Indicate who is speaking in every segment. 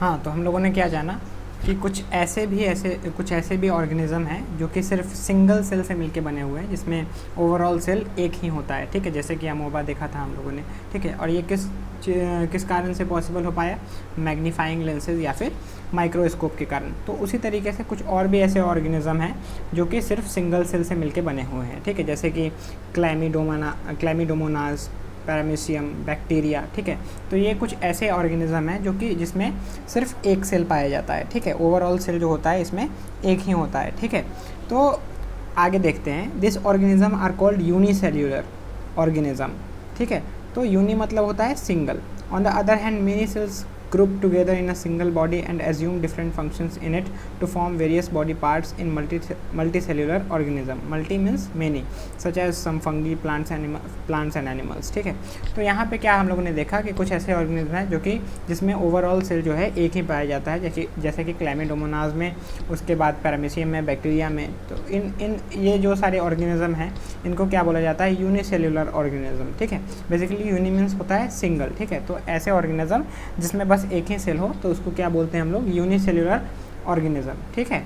Speaker 1: हाँ, तो हम लोगों ने क्या जाना कि कुछ ऐसे भी ऑर्गेनिज्म हैं जो कि सिर्फ सिंगल सेल से मिलके बने हुए हैं, जिसमें ओवरऑल सेल एक ही होता है, ठीक है, जैसे कि अमोबा देखा था हम लोगों ने, ठीक है। और ये किस कारण से पॉसिबल हो पाया? मैग्नीफाइंग लेंसेज या फिर माइक्रोस्कोप के कारण। तो उसी तरीके से कुछ और भी ऐसे ऑर्गेनिज्म हैं जो कि सिर्फ सिंगल सेल से मिलके बने हुए हैं, ठीक है, जैसे कि क्लैमिडोमोनास, पैरामीशियम, बैक्टीरिया, ठीक है। तो ये कुछ ऐसे ऑर्गेनिज्म हैं जो कि जिसमें सिर्फ एक सेल पाया जाता है, ठीक है, ओवरऑल सेल जो होता है इसमें एक ही होता है, ठीक है। तो आगे देखते हैं, this organism are called unicellular organism, ठीक है। तो यूनि मतलब होता है single. On the other hand many cells group together in a single body and assume different functions in it to form various body parts in multicellular organism. Multi means many, such as some fungi, plants and animals, ठीक है। तो यहाँ पे क्या हम लोगों ने देखा कि कुछ ऐसे ऑर्गेनिज्म हैं जो कि जिसमें ओवरऑल सेल जो है एक ही पाया जाता है, जैसे कि क्लैमिडोमोनास में, उसके बाद पैरामीशियम में, बैक्टीरिया में। तो इन ये जो सारे ऑर्गेनिज्म हैं इनको क्या बोला जाता है? यूनिसेल्यूलर ऑर्गेनिज्म, ठीक है। बेसिकली यूनि मीन्स होता है सिंगल, ठीक है। तो ऐसे ऑर्गेनिज्म जिसमें बस एक ही सेल हो तो उसको क्या बोलते हैं हम लोग? यूनिसेल्यूलर ऑर्गेनिज्म, ठीक है।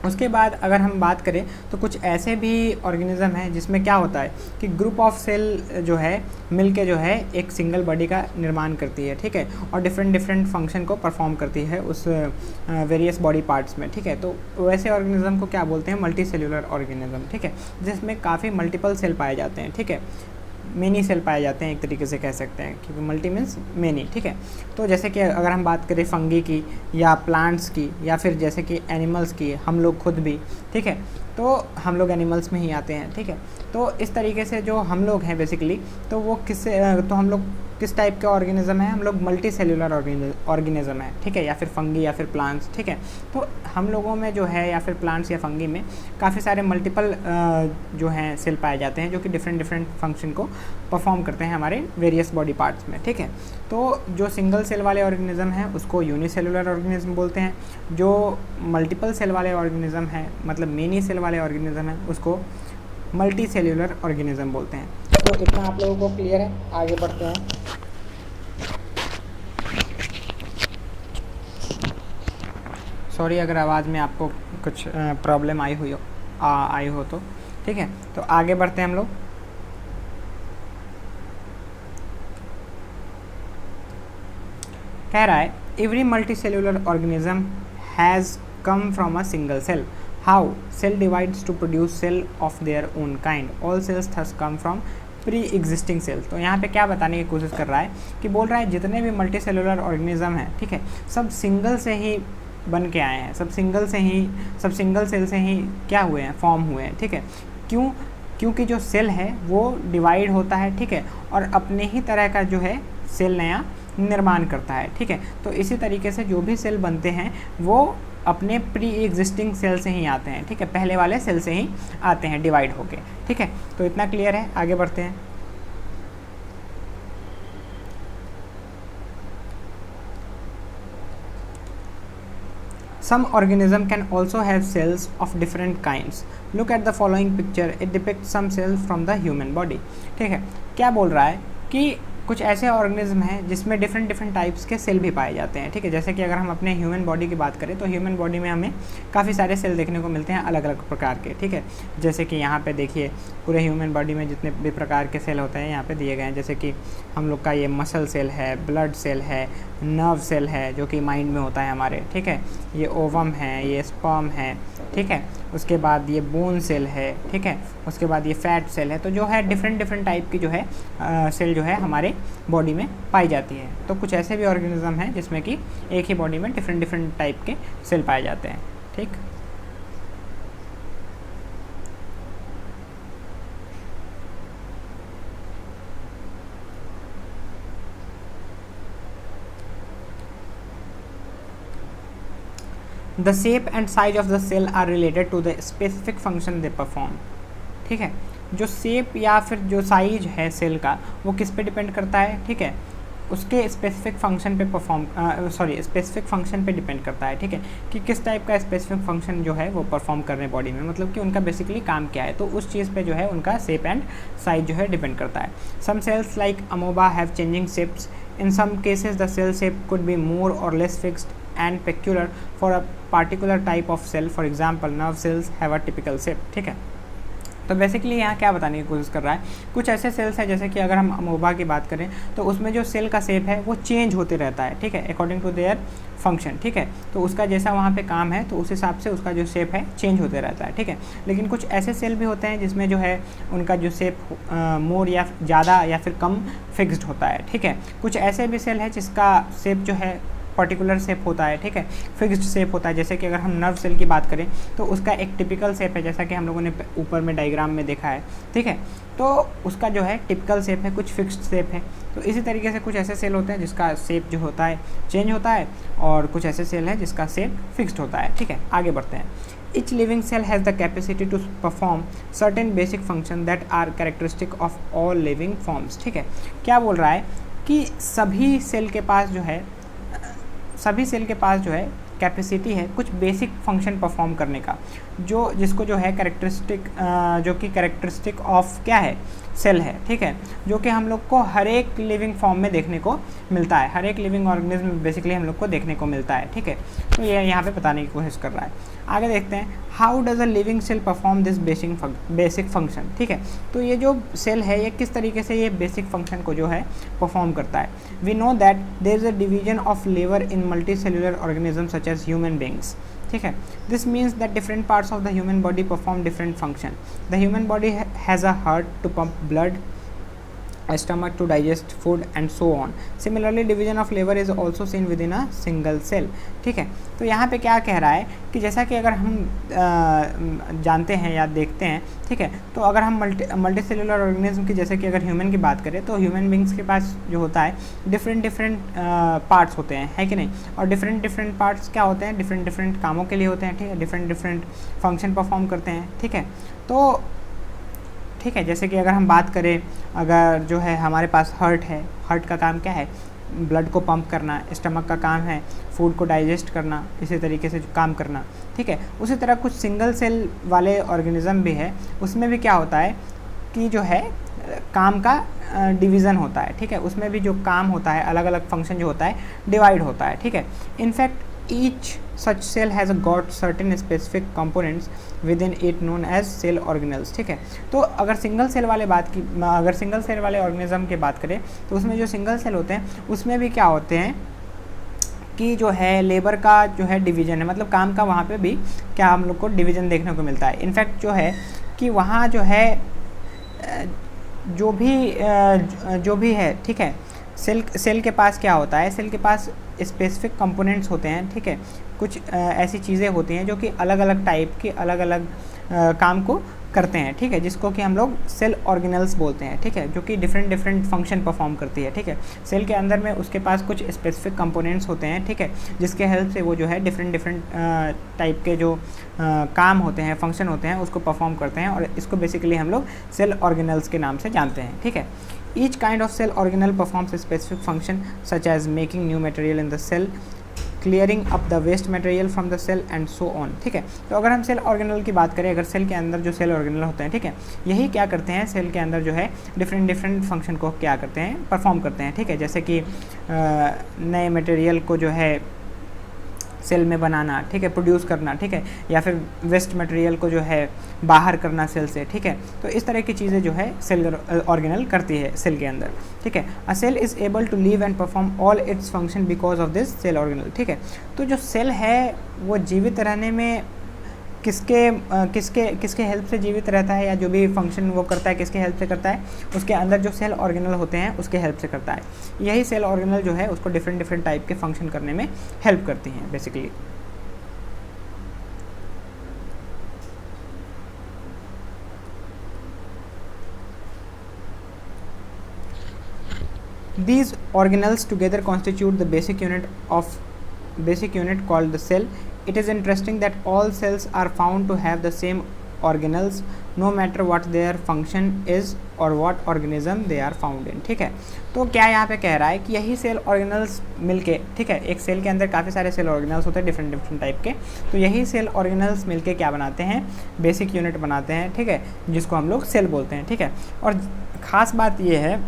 Speaker 1: उसके बाद अगर हम बात करें तो कुछ ऐसे भी ऑर्गेनिज्म हैं जिसमें क्या होता है कि ग्रुप ऑफ सेल जो है मिलके जो है एक सिंगल बॉडी का निर्माण करती है, ठीक है, और डिफरेंट फंक्शन को परफॉर्म करती है उस वेरियस बॉडी पार्ट्स में, ठीक है। तो वैसे ऑर्गेनिज्म को क्या बोलते हैं? मल्टी सेल्यूलर ऑर्गेनिज्म, ठीक है, जिसमें काफ़ी मल्टीपल सेल पाए जाते हैं, ठीक है, मेनी सेल पाए जाते हैं एक तरीके से कह सकते हैं, क्योंकि मल्टी मीन्स मेनी, ठीक है। तो जैसे कि अगर हम बात करें फंगी की या प्लांट्स की या फिर जैसे कि एनिमल्स की, हम लोग खुद भी, ठीक है, तो हम लोग एनिमल्स में ही आते हैं, ठीक है। तो इस तरीके से जो हम लोग हैं बेसिकली, तो वो तो हम लोग किस टाइप के ऑर्गेनिज्म हैं? हम लोग मल्टी सेल्यूलर ऑर्गेनिज्म है, ठीक है, या फिर फंगी या फिर प्लांट्स, ठीक है। तो हम लोगों में जो है या फिर प्लांट्स या फंगी में काफ़ी सारे मल्टीपल जो हैं सेल पाए जाते हैं जो कि डिफरेंट फंक्शन को परफॉर्म करते हैं हमारे वेरियस बॉडी पार्ट्स में, ठीक है। तो जो सिंगल सेल वाले ऑर्गेनिज्म हैं उसको यूनिसेलुलर ऑर्गेनिज्म बोलते हैं, जो मल्टीपल सेल वाले ऑर्गेनिज्म हैं मतलब मेनी सेल वाले ऑर्गेनिज्म हैं उसको मल्टी सेल्यूलर ऑर्गेनिज्म बोलते हैं। तो इतना आप लोगों को क्लियर है? आगे बढ़ते हैं। सॉरी अगर आवाज़ में आपको कुछ प्रॉब्लम आई हो तो, ठीक है। तो आगे बढ़ते हैं हम लोग। कह रहा है every multi cellular organism has come from a single cell. How? Cell divides to produce cell of their own kind. All cells thus come from pre existing cells. तो यहाँ पे क्या बताने की कोशिश कर रहा है कि बोल रहा है जितने भी मल्टी सेल्यूलर ऑर्गेनिज्म हैं, ठीक है, सब सिंगल से ही बन के आए हैं, सब सिंगल सेल से ही क्या हुए हैं? फॉर्म हुए हैं, ठीक है। क्योंकि जो सेल है वो डिवाइड होता है, ठीक है, और अपने ही तरह का जो है सेल नया निर्माण करता है, ठीक है। तो इसी तरीके से जो भी सेल बनते हैं वो अपने प्री एग्जिस्टिंग सेल से ही आते हैं, ठीक है, पहले वाले सेल से ही आते हैं डिवाइड होके, ठीक है। तो इतना क्लियर है? आगे बढ़ते हैं। Some organism can also have cells of different kinds. Look at the following picture. It depicts some cells from the human body. ठीक है, क्या बोल रहा है कि कुछ ऐसे ऑर्गेनिज्म हैं जिसमें डिफरेंट टाइप्स के सेल भी पाए जाते हैं, ठीक है। जैसे कि अगर हम अपने ह्यूमन बॉडी की बात करें तो ह्यूमन बॉडी में हमें काफ़ी सारे सेल देखने को मिलते हैं अलग अलग प्रकार के, ठीक है। जैसे कि यहाँ पे देखिए पूरे ह्यूमन बॉडी में जितने भी प्रकार के सेल होते हैं यहाँ पे दिए गए हैं। जैसे कि हम लोग का ये मसल सेल है, ब्लड सेल है, नर्व सेल है जो कि माइंड में होता है हमारे, ठीक है, ये ओवम है, ये स्पर्म है, ठीक है, उसके बाद ये बोन सेल है, ठीक है, उसके बाद ये फैट सेल है। तो जो है डिफरेंट टाइप की जो है सेल जो है हमारे बॉडी में पाई जाती है। तो कुछ ऐसे भी ऑर्गेनिज्म हैं जिसमें कि एक ही बॉडी में डिफरेंट टाइप के सेल पाए जाते हैं, ठीक। The shape and size of the cell are related to the specific function they perform, ठीक है। जो शेप या फिर जो साइज है सेल का वो किस पे डिपेंड करता है, ठीक है, उसके स्पेसिफिक फंक्शन पे स्पेसिफिक फंक्शन पे डिपेंड करता है, ठीक है, कि किस टाइप का स्पेसिफिक फंक्शन जो है वो परफॉर्म कर रहे हैं बॉडी में, मतलब कि उनका बेसिकली काम क्या है। तो उस चीज़ पे जो है उनका शेप एंड साइज जो है डिपेंड करता है। Some cells like amoeba have changing shapes In some cases the cell shape could be more or less fixed and peculiar for a particular type of cell. For example, nerve cells have a typical shape. ठीक है, तो basically यहाँ क्या बताने की कोशिश कर रहा है, कुछ ऐसे सेल्स हैं जैसे कि अगर हम अमोबा की बात करें तो उसमें जो सेल का शेप है वो चेंज होते रहता है, ठीक है, अकॉर्डिंग टू देयर फंक्शन, ठीक है, तो उसका जैसा वहाँ पे काम है तो उस हिसाब से उसका जो शेप है चेंज होते रहता है, ठीक है। लेकिन कुछ ऐसे सेल भी होते हैं जिसमें जो है उनका जो शेप मोर या ज़्यादा या फिर कम फिक्स्ड होता है, ठीक है। कुछ ऐसे भी सेल है जिसका शेप जो है पर्टिकुलर शेप होता है, ठीक है, फिक्स्ड शेप होता है। जैसे कि अगर हम नर्व सेल की बात करें तो उसका एक टिपिकल शेप है, जैसा कि हम लोगों ने ऊपर में डायग्राम में देखा है, ठीक है, तो उसका जो है टिपिकल शेप है, कुछ फिक्स्ड शेप है। तो इसी तरीके से कुछ ऐसे सेल होते हैं जिसका शेप जो होता है चेंज होता है, और कुछ ऐसे सेल है जिसका शेप फिक्स्ड होता है, ठीक है। आगे बढ़ते हैं। Each living cell has the capacity to perform certain basic functions that are characteristic of all living forms, ठीक है। क्या बोल रहा है कि सभी सेल के पास जो है कैपेसिटी है कुछ बेसिक फंक्शन परफॉर्म करने का, जिसको जो है कैरेक्टरिस्टिक ऑफ क्या है, सेल है, ठीक है, जो कि हम लोग को हर एक लिविंग फॉर्म में देखने को मिलता है, हर एक लिविंग ऑर्गेनिज्म में बेसिकली हम लोग को देखने को मिलता है, ठीक है। तो ये यहाँ पे बताने की कोशिश कर रहा है। आगे देखते हैं, how does a living cell perform this basic function, ठीक है। तो ये जो सेल है ये किस तरीके से ये बेसिक फंक्शन को जो है परफॉर्म करता है। We know that there is a division of लिवर in multi cellular organism such as human beings, ठीक है। This means that different parts of the human body perform different function. The human body has a heart to pump blood, stomach to digest food and so on. Similarly, division of liver is also seen within a single cell, ठीक है। तो यहाँ पे क्या कह रहा है कि जैसा कि अगर हम जानते हैं या देखते हैं, ठीक है, तो अगर हम मल्टी सेलुलर ऑर्गेनिज्म की, जैसे कि अगर ह्यूमन की बात करें तो ह्यूमन बींग्स के पास जो होता है डिफरेंट पार्ट्स होते हैं, है कि नहीं, और डिफरेंट पार्ट्स क्या होते हैं, डिफरेंट कामों के लिए होते हैं, ठीक है, डिफरेंट फंक्शन परफॉर्म करते हैं, ठीक है। तो ठीक है, जैसे कि अगर हम बात करें, अगर जो है हमारे पास हार्ट है, हार्ट का काम क्या है, ब्लड को पंप करना, स्टमक का काम है फूड को डाइजेस्ट करना, इसी तरीके से काम करना, ठीक है। उसी तरह कुछ सिंगल सेल वाले ऑर्गेनिज्म भी है, उसमें भी क्या होता है कि जो है काम का डिवीज़न होता है, ठीक है, उसमें भी जो काम होता है, अलग अलग फंक्शन जो होता है डिवाइड होता है, ठीक है। In fact each such cell has got certain specific components within it known as cell organelles, ठीक है। तो अगर सिंगल सेल वाले ऑर्गेनिज्म की बात करें तो उसमें जो सिंगल सेल होते हैं उसमें भी क्या होते हैं कि जो है लेबर का जो है डिवीज़न है, मतलब काम का वहाँ पे भी क्या हम लोग को डिवीज़न देखने को मिलता है। इनफैक्ट जो है कि वहाँ जो है जो भी है, ठीक है, सेल के पास क्या होता है, सेल के पास स्पेसिफिक कंपोनेंट्स होते हैं, ठीक है, कुछ ऐसी चीज़ें होती हैं जो कि अलग अलग टाइप के अलग अलग काम को करते हैं, ठीक है, जिसको कि हम लोग सेल ऑर्गेनल्स बोलते हैं, ठीक है, जो कि डिफरेंट फंक्शन परफॉर्म करती है, ठीक है। सेल के अंदर में उसके पास कुछ स्पेसिफिक कंपोनेंट्स होते हैं, ठीक है, जिसके हेल्प से वो जो है डिफरेंट टाइप के जो काम होते हैं, फंक्शन होते हैं, उसको परफॉर्म करते हैं, और इसको बेसिकली हम लोग सेल ऑर्गेनल्स के नाम से जानते हैं, ठीक है। Each kind of cell organelle performs a specific function such as making new material in the cell, clearing up the waste material from the cell and so on, ठीक है। तो अगर हम सेल ऑर्गेनल की बात करें, अगर सेल के अंदर जो सेल ऑर्गेनल होते हैं, ठीक है, यही क्या करते हैं, सेल के अंदर जो है डिफरेंट फंक्शन को क्या करते हैं, परफॉर्म करते हैं, ठीक है। जैसे कि नए मटेरियल को जो है सेल में बनाना, ठीक है, प्रोड्यूस करना, ठीक है, या फिर वेस्ट मटेरियल को जो है बाहर करना सेल से, ठीक है। तो इस तरह की चीज़ें जो है सेल ऑर्गेनल करती है सेल के अंदर, ठीक है। A cell is able to live and perform all its function because of this cell organelle, ठीक है। तो जो सेल है वो जीवित रहने में किसके हेल्प से जीवित रहता है, या जो भी फंक्शन वो करता है किसके हेल्प से करता है, उसके अंदर जो सेल ऑर्गेनल होते हैं उसके हेल्प से करता है। यही सेल ऑर्गेनल जो है उसको डिफरेंट टाइप के फंक्शन करने में हेल्प करती हैं basically. These organelles together constitute the basic unit called the cell. It is interesting that all cells are found to have the same organelles no matter what their function is or what organism they are found in, ठीक है। तो क्या यहाँ पे कह रहा है कि यही सेल ऑर्गेनल्स मिलके, ठीक है, एक सेल के अंदर काफ़ी सारे सेल ऑर्गेनल्स होते हैं डिफरेंट टाइप के, तो यही सेल ऑर्गेनल्स मिलके क्या बनाते हैं, बेसिक यूनिट बनाते हैं, ठीक है, जिसको हम लोग सेल बोलते हैं, ठीक है। और ख़ास बात ये है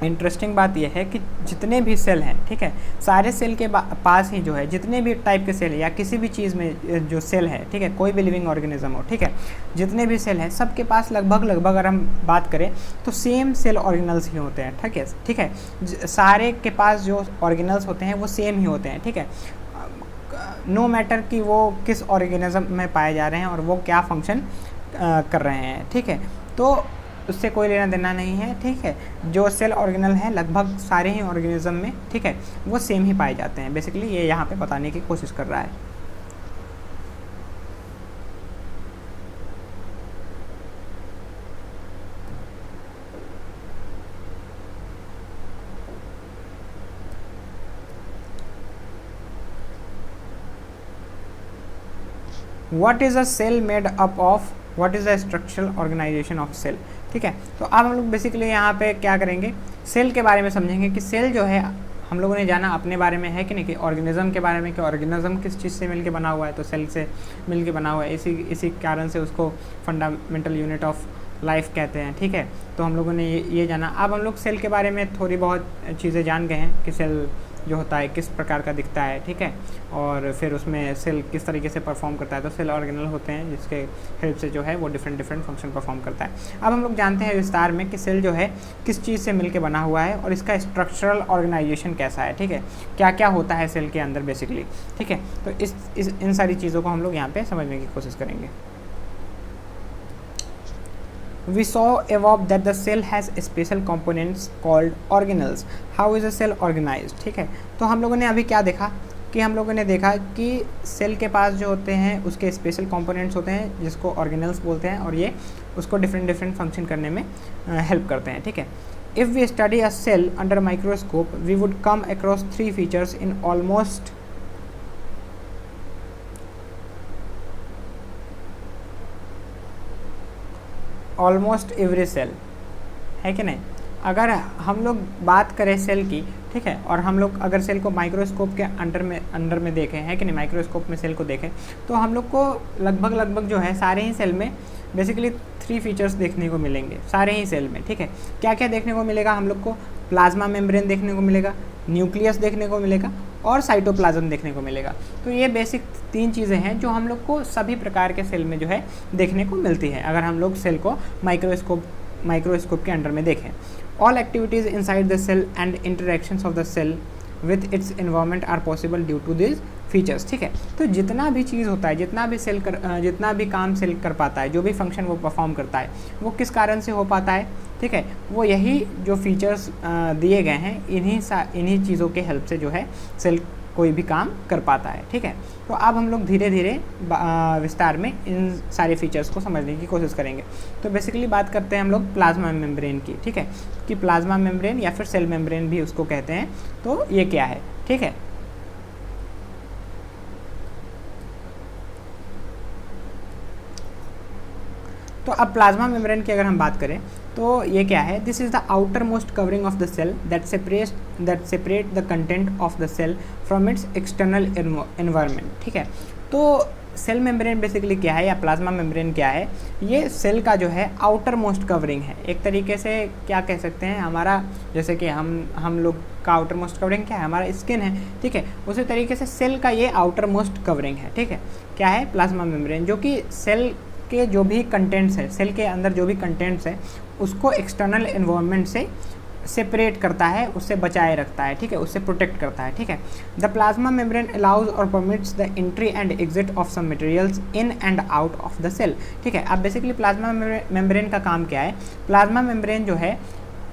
Speaker 1: इंटरेस्टिंग बात यह है कि जितने भी सेल हैं, ठीक है, सारे सेल के पास ही जो है जितने भी टाइप के सेल है या किसी भी चीज़ में जो सेल है, ठीक है, कोई भी लिविंग ऑर्गेनिज्म हो, ठीक है, जितने भी सेल हैं सबके पास लगभग अगर हम बात करें तो सेम सेल ऑर्गेनल्स ही होते हैं, ठीक है, सारे के पास जो ऑर्गेनल्स होते हैं वो सेम ही होते हैं, ठीक है, नो मैटर कि वो किस ऑर्गेनिज्म में पाए जा रहे हैं और वो क्या फंक्शन कर रहे हैं, ठीक है, तो उससे कोई लेना देना नहीं है, ठीक है, जो सेल ऑर्गेनल है लगभग सारे ही ऑर्गेनिज्म में, ठीक है, वो सेम ही पाए जाते हैं। बेसिकली ये यहाँ पे बताने की कोशिश कर रहा है। What is a cell made up of, what is the structural organisation of cell, ठीक है। तो अब हम लोग बेसिकली यहाँ पे क्या करेंगे, सेल के बारे में समझेंगे कि सेल जो है हम लोगों ने जाना अपने बारे में है कि नहीं, कि ऑर्गेनिज्म के बारे में कि ऑर्गेनिज्म किस चीज़ से मिलके बना हुआ है, तो सेल से मिलके बना हुआ है, इसी कारण से उसको फंडामेंटल यूनिट ऑफ लाइफ कहते हैं, ठीक है। तो हम लोगों ने ये जाना। अब हम लोग सेल के बारे में थोड़ी बहुत चीज़ें जान गए हैं कि सेल जो होता है किस प्रकार का दिखता है, ठीक है, और फिर उसमें सेल किस तरीके से परफॉर्म करता है। तो सेल ऑर्गेनल होते हैं जिसके हेल्प से जो है वो डिफरेंट फंक्शन परफॉर्म करता है। अब हम लोग जानते हैं विस्तार में कि सेल जो है किस चीज़ से मिलके बना हुआ है और इसका स्ट्रक्चरल ऑर्गेनाइजेशन कैसा है, ठीक है, क्या क्या होता है सेल के अंदर बेसिकली, ठीक है। तो इन सारी चीज़ों को हम लोग यहाँ पे समझने की कोशिश करेंगे। We saw above that the cell has special components called organelles. How is a cell organized? ठीक है, तो हम लोगों ने अभी क्या देखा कि हम लोगों ने देखा कि सेल के पास जो होते हैं उसके स्पेशल कंपोनेंट्स होते हैं जिसको ऑर्गेनल्स बोलते हैं और ये उसको डिफरेंट फंक्शन करने में हेल्प करते हैं, ठीक है। If we study a cell under microscope, we would come across 3 features in almost every cell, है कि नहीं। अगर हम लोग बात करें सेल की, ठीक है, और हम लोग अगर सेल को माइक्रोस्कोप के अंडर में देखें, है कि नहीं, माइक्रोस्कोप में सेल को देखें तो हम लोग को लगभग जो है सारे ही सेल में बेसिकली 3 फीचर्स देखने को मिलेंगे, सारे ही सेल में, ठीक है। क्या क्या देखने को मिलेगा हम लोग को, प्लाज्मा मेम्ब्रेन देखने को मिलेगा, न्यूक्लियस देखने को मिलेगा और साइटोप्लाज्म देखने को मिलेगा। तो ये बेसिक 3 चीज़ें हैं जो हम लोग को सभी प्रकार के सेल में जो है देखने को मिलती है अगर हम लोग सेल को माइक्रोस्कोप के अंडर में देखें। All activities inside the cell and interactions of the cell with its environment are possible due to this features, ठीक है। तो जितना भी चीज़ होता है, जितना भी काम सेल कर पाता है, जो भी फंक्शन वो परफॉर्म करता है, वो किस कारण से हो पाता है, ठीक है, वो यही जो फीचर्स दिए गए हैं इन्हीं चीज़ों के हेल्प से जो है सेल कोई भी काम कर पाता है, ठीक है। तो अब हम लोग धीरे धीरे विस्तार में इन सारे फीचर्स को समझने की कोशिश करेंगे। तो बेसिकली बात करते हैं हम लोग प्लाज्मा मेम्ब्रेन की, ठीक है, कि प्लाज्मा मेम्ब्रेन या फिर सेल मेम्ब्रेन भी उसको कहते हैं, तो ये क्या है, ठीक है। तो अब प्लाज्मा मेम्ब्रेन की अगर हम बात करें तो ये क्या है, this is the outer most covering of the cell that separate the content of the cell from its external environment, ठीक है। तो सेल मेम्ब्रेन बेसिकली क्या है या प्लाज्मा मेम्ब्रेन क्या है, ये सेल का जो है आउटर मोस्ट कवरिंग है। एक तरीके से क्या कह सकते हैं, हमारा जैसे कि हम लोग का आउटर मोस्ट कवरिंग क्या है, हमारा स्किन है, ठीक है, उसी तरीके से सेल का ये आउटर मोस्ट कवरिंग है, ठीक है। क्या है, प्लाज्मा मेम्ब्रेन, जो कि सेल के जो भी कंटेंट्स है, सेल के अंदर जो भी कंटेंट्स है उसको एक्सटर्नल एनवायरनमेंट से सेपरेट करता है, उससे बचाए रखता है, ठीक है, उससे प्रोटेक्ट करता है, ठीक है। द प्लाज्मा मेम्ब्रेन अलाउज और permits the entry and exit of some materials in and out of the cell, ठीक है। अब बेसिकली प्लाज्मा मेम्ब्रेन का काम क्या है, प्लाज्मा मेम्ब्रेन जो है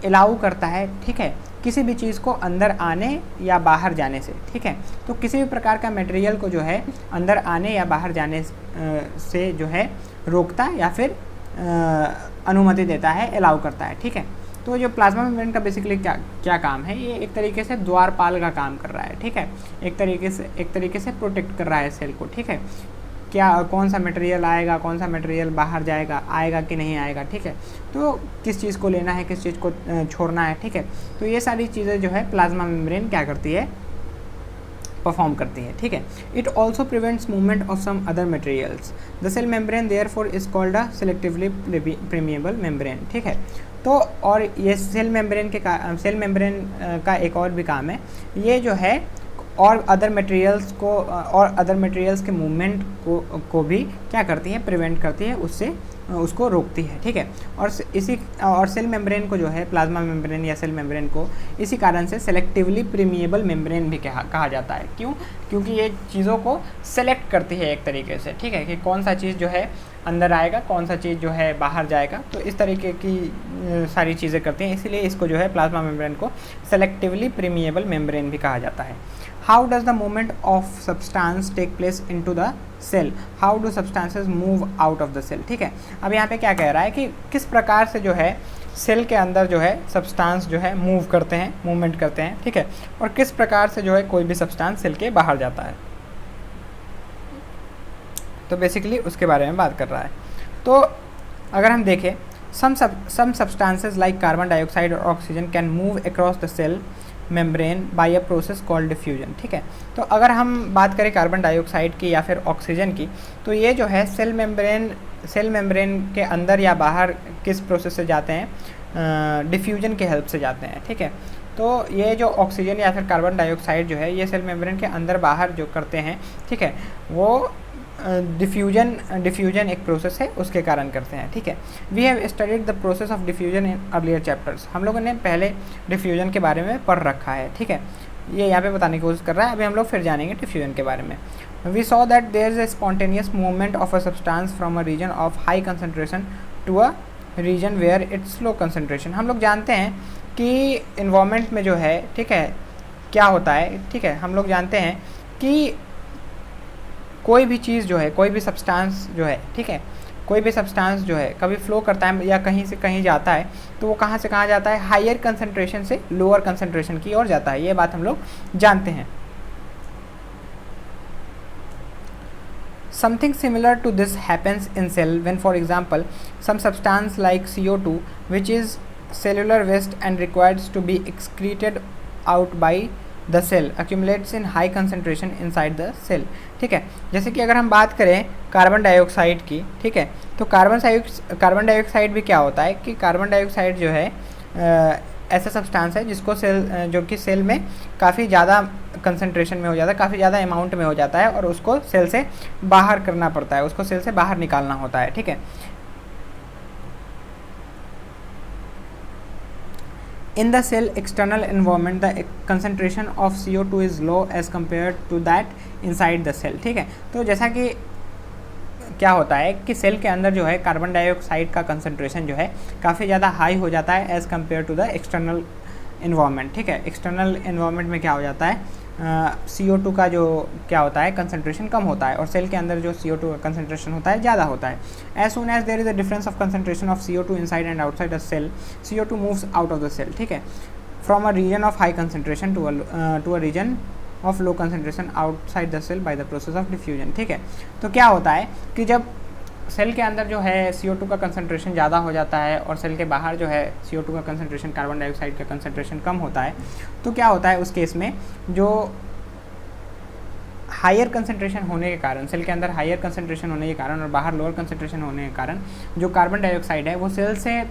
Speaker 1: अलाउ करता है, ठीक है, किसी भी चीज़ को अंदर आने या बाहर जाने से, ठीक है। तो किसी भी प्रकार का मटेरियल को जो है अंदर आने या बाहर जाने से जो है रोकता या फिर अनुमति देता है, अलाउ करता है, ठीक है। तो जो प्लाज्मा मेम्ब्रेन का बेसिकली क्या काम है, ये एक तरीके से द्वारपाल का काम कर रहा है, ठीक है, एक तरीके से प्रोटेक्ट कर रहा है सेल को, ठीक है। क्या कौन सा मटेरियल आएगा, कौन सा मटेरियल बाहर जाएगा, आएगा कि नहीं आएगा, ठीक है। तो किस चीज़ को लेना है, किस चीज़ को छोड़ना है, ठीक है। तो ये सारी चीज़ें जो है प्लाज्मा मेम्ब्रेन क्या करती है, परफॉर्म करती है, ठीक है। It also prevents movement of some other materials. The cell membrane therefore is called a selectively permeable membrane, ठीक है। तो और ये सेल मेम्ब्रेन का एक और भी काम है, ये जो है और अदर मटेरियल्स के मूवमेंट को भी क्या करती है, प्रिवेंट करती है, उसको रोकती है, ठीक है। और सेल मेम्ब्रेन को जो है, प्लाज्मा मेम्ब्रेन या सेल मेम्ब्रेन को इसी कारण से सेलेक्टिवली परमिएबल मेम्ब्रेन भी कहा जाता है। क्यों? क्योंकि ये चीज़ों को सेलेक्ट करती है एक तरीके से, ठीक है, कि कौन सा चीज़ जो है अंदर आएगा, कौन सा चीज़ जो है बाहर जाएगा, तो इस तरीके की सारी चीज़ें करती हैं, इसीलिए इसको जो है प्लाज्मा मेम्ब्रेन को सेलेक्टिवली परमिएबल मेम्ब्रेन भी कहा जाता है। How does the movement of substance take place into the cell, how do substances move out of the cell, ठीक है। अब यहाँ पे क्या कह रहा है कि किस प्रकार से जो है सेल के अंदर जो है सब्सटेंस जो है मूवमेंट करते हैं, ठीक है, और किस प्रकार से जो है कोई भी सब्सटेंस सेल के बाहर जाता है। तो बेसिकली उसके बारे में बात कर रहा है। तो अगर हम देखें, some substances like carbon dioxide और oxygen can move across the cell membrane by a process called diffusion, ठीक है। तो अगर हम बात करें कार्बन डाइऑक्साइड की या फिर ऑक्सीजन की, तो ये जो है सेल मेम्ब्रेन के अंदर या बाहर किस प्रोसेस से जाते हैं, डिफ्यूजन के हेल्प से जाते हैं, ठीक है। तो ये जो ऑक्सीजन या फिर कार्बन डाइऑक्साइड जो है ये सेल मेम्ब्रेन के अंदर बाहर जो करते हैं, ठीक है, वो डिफ्यूजन एक प्रोसेस है, उसके कारण करते हैं, ठीक है। We have studied the process of diffusion in earlier chapters, हम लोगों ने पहले डिफ्यूजन के बारे में पढ़ रखा है, ठीक है। ये यहाँ पे बताने की कोशिश कर रहा है, अभी हम लोग फिर जानेंगे डिफ्यूजन के बारे में। We saw that there is a spontaneous movement of a substance from a region of high concentration to a region where its low concentration. हम लोग जानते हैं कि इन्वायरमेंट में जो है, ठीक है, क्या होता है, ठीक है, हम लोग जानते हैं कि कोई भी चीज़ जो है, कोई भी सब्सटेंस जो है, ठीक है, कोई भी सब्सटेंस जो है कभी फ्लो करता है या कहीं से कहीं जाता है, तो वो कहाँ से कहाँ जाता है, हायर कंसंट्रेशन से लोअर कंसंट्रेशन की ओर जाता है, ये बात हम लोग जानते हैं। Something similar to this happens in cell when, for example, some substance like CO2, which is cellular waste and requires to be excreted out by the cell accumulates in high concentration inside the cell, ठीक है। जैसे कि अगर हम बात करें carbon dioxide की, ठीक है, तो कार्बन डाइऑक्साइड भी क्या होता है कि कार्बन डाइऑक्साइड जो है ऐसा सब्सटेंस है जिसको जो कि सेल में काफ़ी ज़्यादा कंसंट्रेशन में हो जाता है, काफ़ी ज़्यादा अमाउंट में हो जाता है, और उसको सेल से बाहर करना पड़ता है, उसको सेल से बाहर निकालना होता है, ठीक है। In the cell external environment, the concentration of CO2 is low as compared to that inside the cell, ठीक है। तो जैसा कि क्या होता है कि सेल के अंदर जो है कार्बन डाइऑक्साइड का कंसंट्रेशन जो है काफ़ी ज़्यादा हाई हो जाता है as compare to the external environment, ठीक है। एक्सटर्नल इन्वायरमेंट में क्या हो जाता है, CO2 का जो क्या होता है कंसंट्रेशन कम होता है, और सेल के अंदर जो CO2 का कंसंट्रेशन होता है ज़्यादा होता है। As soon as there is a difference of concentration of CO2 inside and outside the cell, CO2 moves out of the cell, ठीक है, from a region of high concentration to a region of low concentration outside the cell by the process of diffusion, ठीक है। तो क्या होता है कि जब सेल के अंदर जो है CO2 का कंसंट्रेशन ज़्यादा हो जाता है और सेल के बाहर जो है CO2 का कंसंट्रेशन, कार्बन डाइऑक्साइड का कंसंट्रेशन कम होता है, तो क्या होता है उस केस में, जो हायर कंसंट्रेशन होने के कारण, सेल के अंदर हायर कंसंट्रेशन होने के कारण और बाहर लोअर कंसंट्रेशन होने के कारण जो कार्बन डाइऑक्साइड है वो सेल से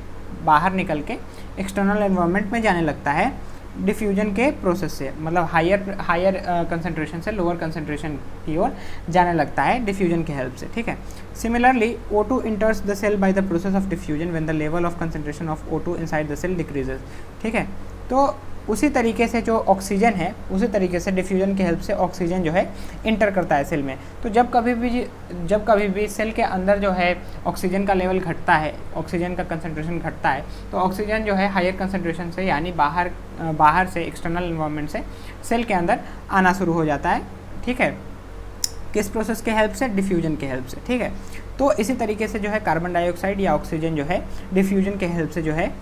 Speaker 1: बाहर निकल के एक्सटर्नल एनवायरनमेंट में जाने लगता है डिफ्यूजन के प्रोसेस से, मतलब हायर कंसंट्रेशन से लोअर कंसंट्रेशन की ओर जाने लगता है डिफ्यूजन के हेल्प से, ठीक है। Similarly O2 enters the cell by the process of diffusion when the level of concentration of O2 inside the cell decreases, ठीक है। तो उसी तरीके से जो ऑक्सीजन है, उसी तरीके से डिफ्यूजन के हेल्प से ऑक्सीजन जो है इंटर करता है सेल में। तो जब कभी भी सेल के अंदर जो है ऑक्सीजन का लेवल घटता है, ऑक्सीजन का कंसंट्रेशन घटता है, तो ऑक्सीजन जो है हायर कंसंट्रेशन से, यानी बाहर से, एक्सटर्नल एनवायरनमेंट से सेल के अंदर आना शुरू हो जाता है, ठीक है। किस प्रोसेस के हेल्प से? डिफ्यूजन के हेल्प से, ठीक है। तो इसी तरीके से जो है कार्बन डाइऑक्साइड या ऑक्सीजन जो है डिफ्यूजन के हेल्प से जो है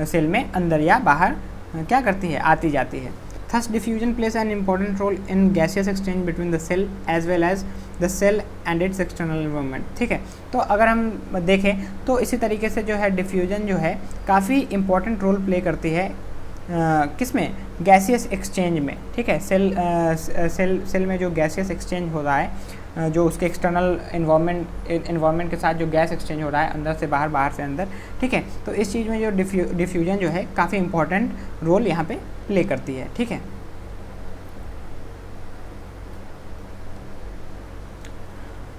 Speaker 1: सेल में अंदर या बाहर क्या करती है, आती जाती है। Thus diffusion plays an important role in gaseous exchange between the cell as well as the cell and its external environment, ठीक है। तो अगर हम देखें तो इसी तरीके से जो है डिफ्यूजन जो है काफ़ी इम्पॉर्टेंट रोल प्ले करती है किस में, गैसियस एक्सचेंज में, ठीक है। सेल में जो गैसियस एक्सचेंज हो रहा है, जो उसके एक्सटर्नल इन्वायरमेंट के साथ जो गैस एक्सचेंज हो रहा है, अंदर से बाहर, बाहर से अंदर, ठीक है। तो इस चीज़ में जो डिफ्यूजन जो है काफ़ी इंपॉर्टेंट रोल यहाँ पे प्ले करती है, ठीक है।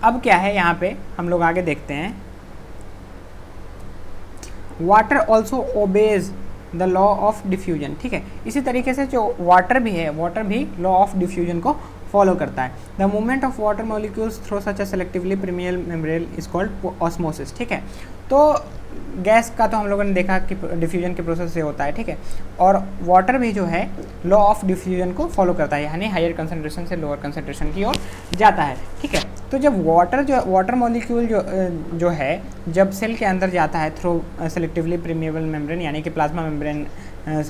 Speaker 1: अब क्या है यहाँ पे, हम लोग आगे देखते हैं। Water also obeys the law of diffusion, ठीक है। इसी तरीके से जो वाटर भी है, वाटर भी लॉ ऑफ डिफ्यूजन को फॉलो करता है। The movement of water molecules through such a selectively permeable membrane is called osmosis, ठीक है। तो गैस का तो हम लोगों ने देखा कि डिफ्यूजन के प्रोसेस से होता है, ठीक है। और वाटर भी जो है लॉ ऑफ डिफ्यूजन को फॉलो करता है, यानी हायर कंसंट्रेशन से लोअर कंसंट्रेशन की ओर जाता है, ठीक है। तो जब वाटर मॉलिक्यूल जो है जब सेल के अंदर जाता है थ्रू सेलेक्टिवली परमिएबल मेम्ब्रेन, यानी कि प्लाज्मा मेम्ब्रेन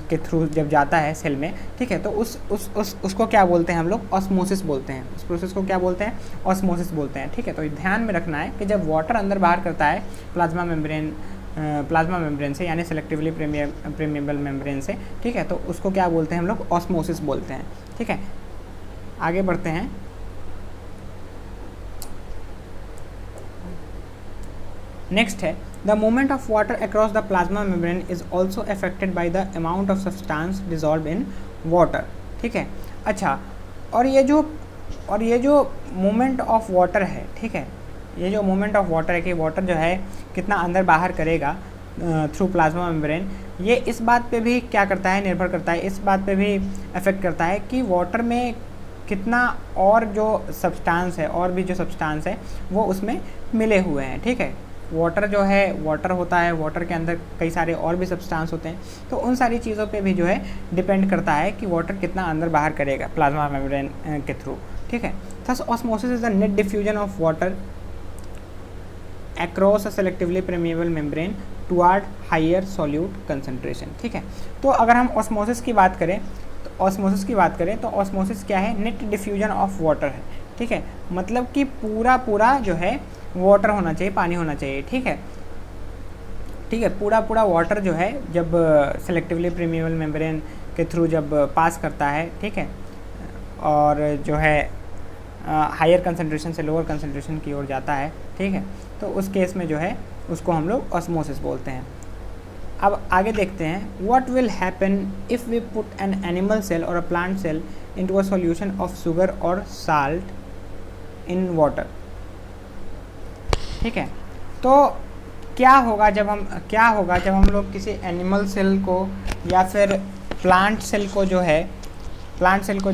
Speaker 1: के थ्रू जब जाता है सेल में, ठीक है, तो उसको क्या बोलते हैं हम लोग, ऑस्मोसिस बोलते हैं। उस प्रोसेस को क्या बोलते हैं, ऑस्मोसिस बोलते हैं, ठीक है। तो ध्यान में रखना है कि जब वाटर अंदर बाहर करता है प्लाज्मा मेम्ब्रेन से, यानी सेलेक्टिवली परमिएबल मेम्ब्रेन से, ठीक है, तो उसको क्या बोलते हैं हम लोग, ऑस्मोसिस बोलते हैं, ठीक है। आगे बढ़ते हैं। नेक्स्ट है the movement of water across the plasma membrane is also affected by the amount of substance dissolve in water, ठीक है। अच्छा, और ये जो मूवमेंट ऑफ वाटर है, ठीक है, ये जो मूवमेंट ऑफ वाटर है कि वाटर जो है कितना अंदर बाहर करेगा थ्रू प्लाज्मा मेम्ब्रेन, ये इस बात पे भी क्या करता है, निर्भर करता है, इस बात पे भी अफेक्ट करता है कि वाटर में कितना और जो सब्सटेंस है, और भी जो सब्सटेंस है वो उसमें मिले हुए हैं, ठीक है। वाटर जो है, वाटर होता है, वाटर के अंदर कई सारे और भी सब्सटेंस होते हैं, तो उन सारी चीज़ों पे भी जो है डिपेंड करता है कि वाटर कितना अंदर बाहर करेगा प्लाज्मा मेम्ब्रेन के थ्रू, ठीक है। Thus osmosis is the net diffusion of water across a selectively permeable membrane toward higher solute concentration, ठीक है। तो अगर हम ऑस्मोसिस की बात करें तो ऑस्मोसिस क्या है, नेट डिफ्यूजन ऑफ वाटर है, ठीक है। मतलब कि पूरा जो है वाटर होना चाहिए, पानी होना चाहिए, ठीक है। पूरा वाटर जो है जब सेलेक्टिवली परमिएबल मेम्ब्रेन के थ्रू जब पास करता है, ठीक है, और जो है हायर कंसंट्रेशन से लोअर कंसंट्रेशन की ओर जाता है, ठीक है, तो उस केस में जो है उसको हम लोग ऑस्मोसिस बोलते हैं। अब आगे देखते हैं, what will happen if we put an animal cell और a plant cell into a solution of sugar और साल्ट इन वाटर, ठीक है। तो क्या होगा जब हम लोग किसी एनिमल सेल को या फिर प्लांट सेल को जो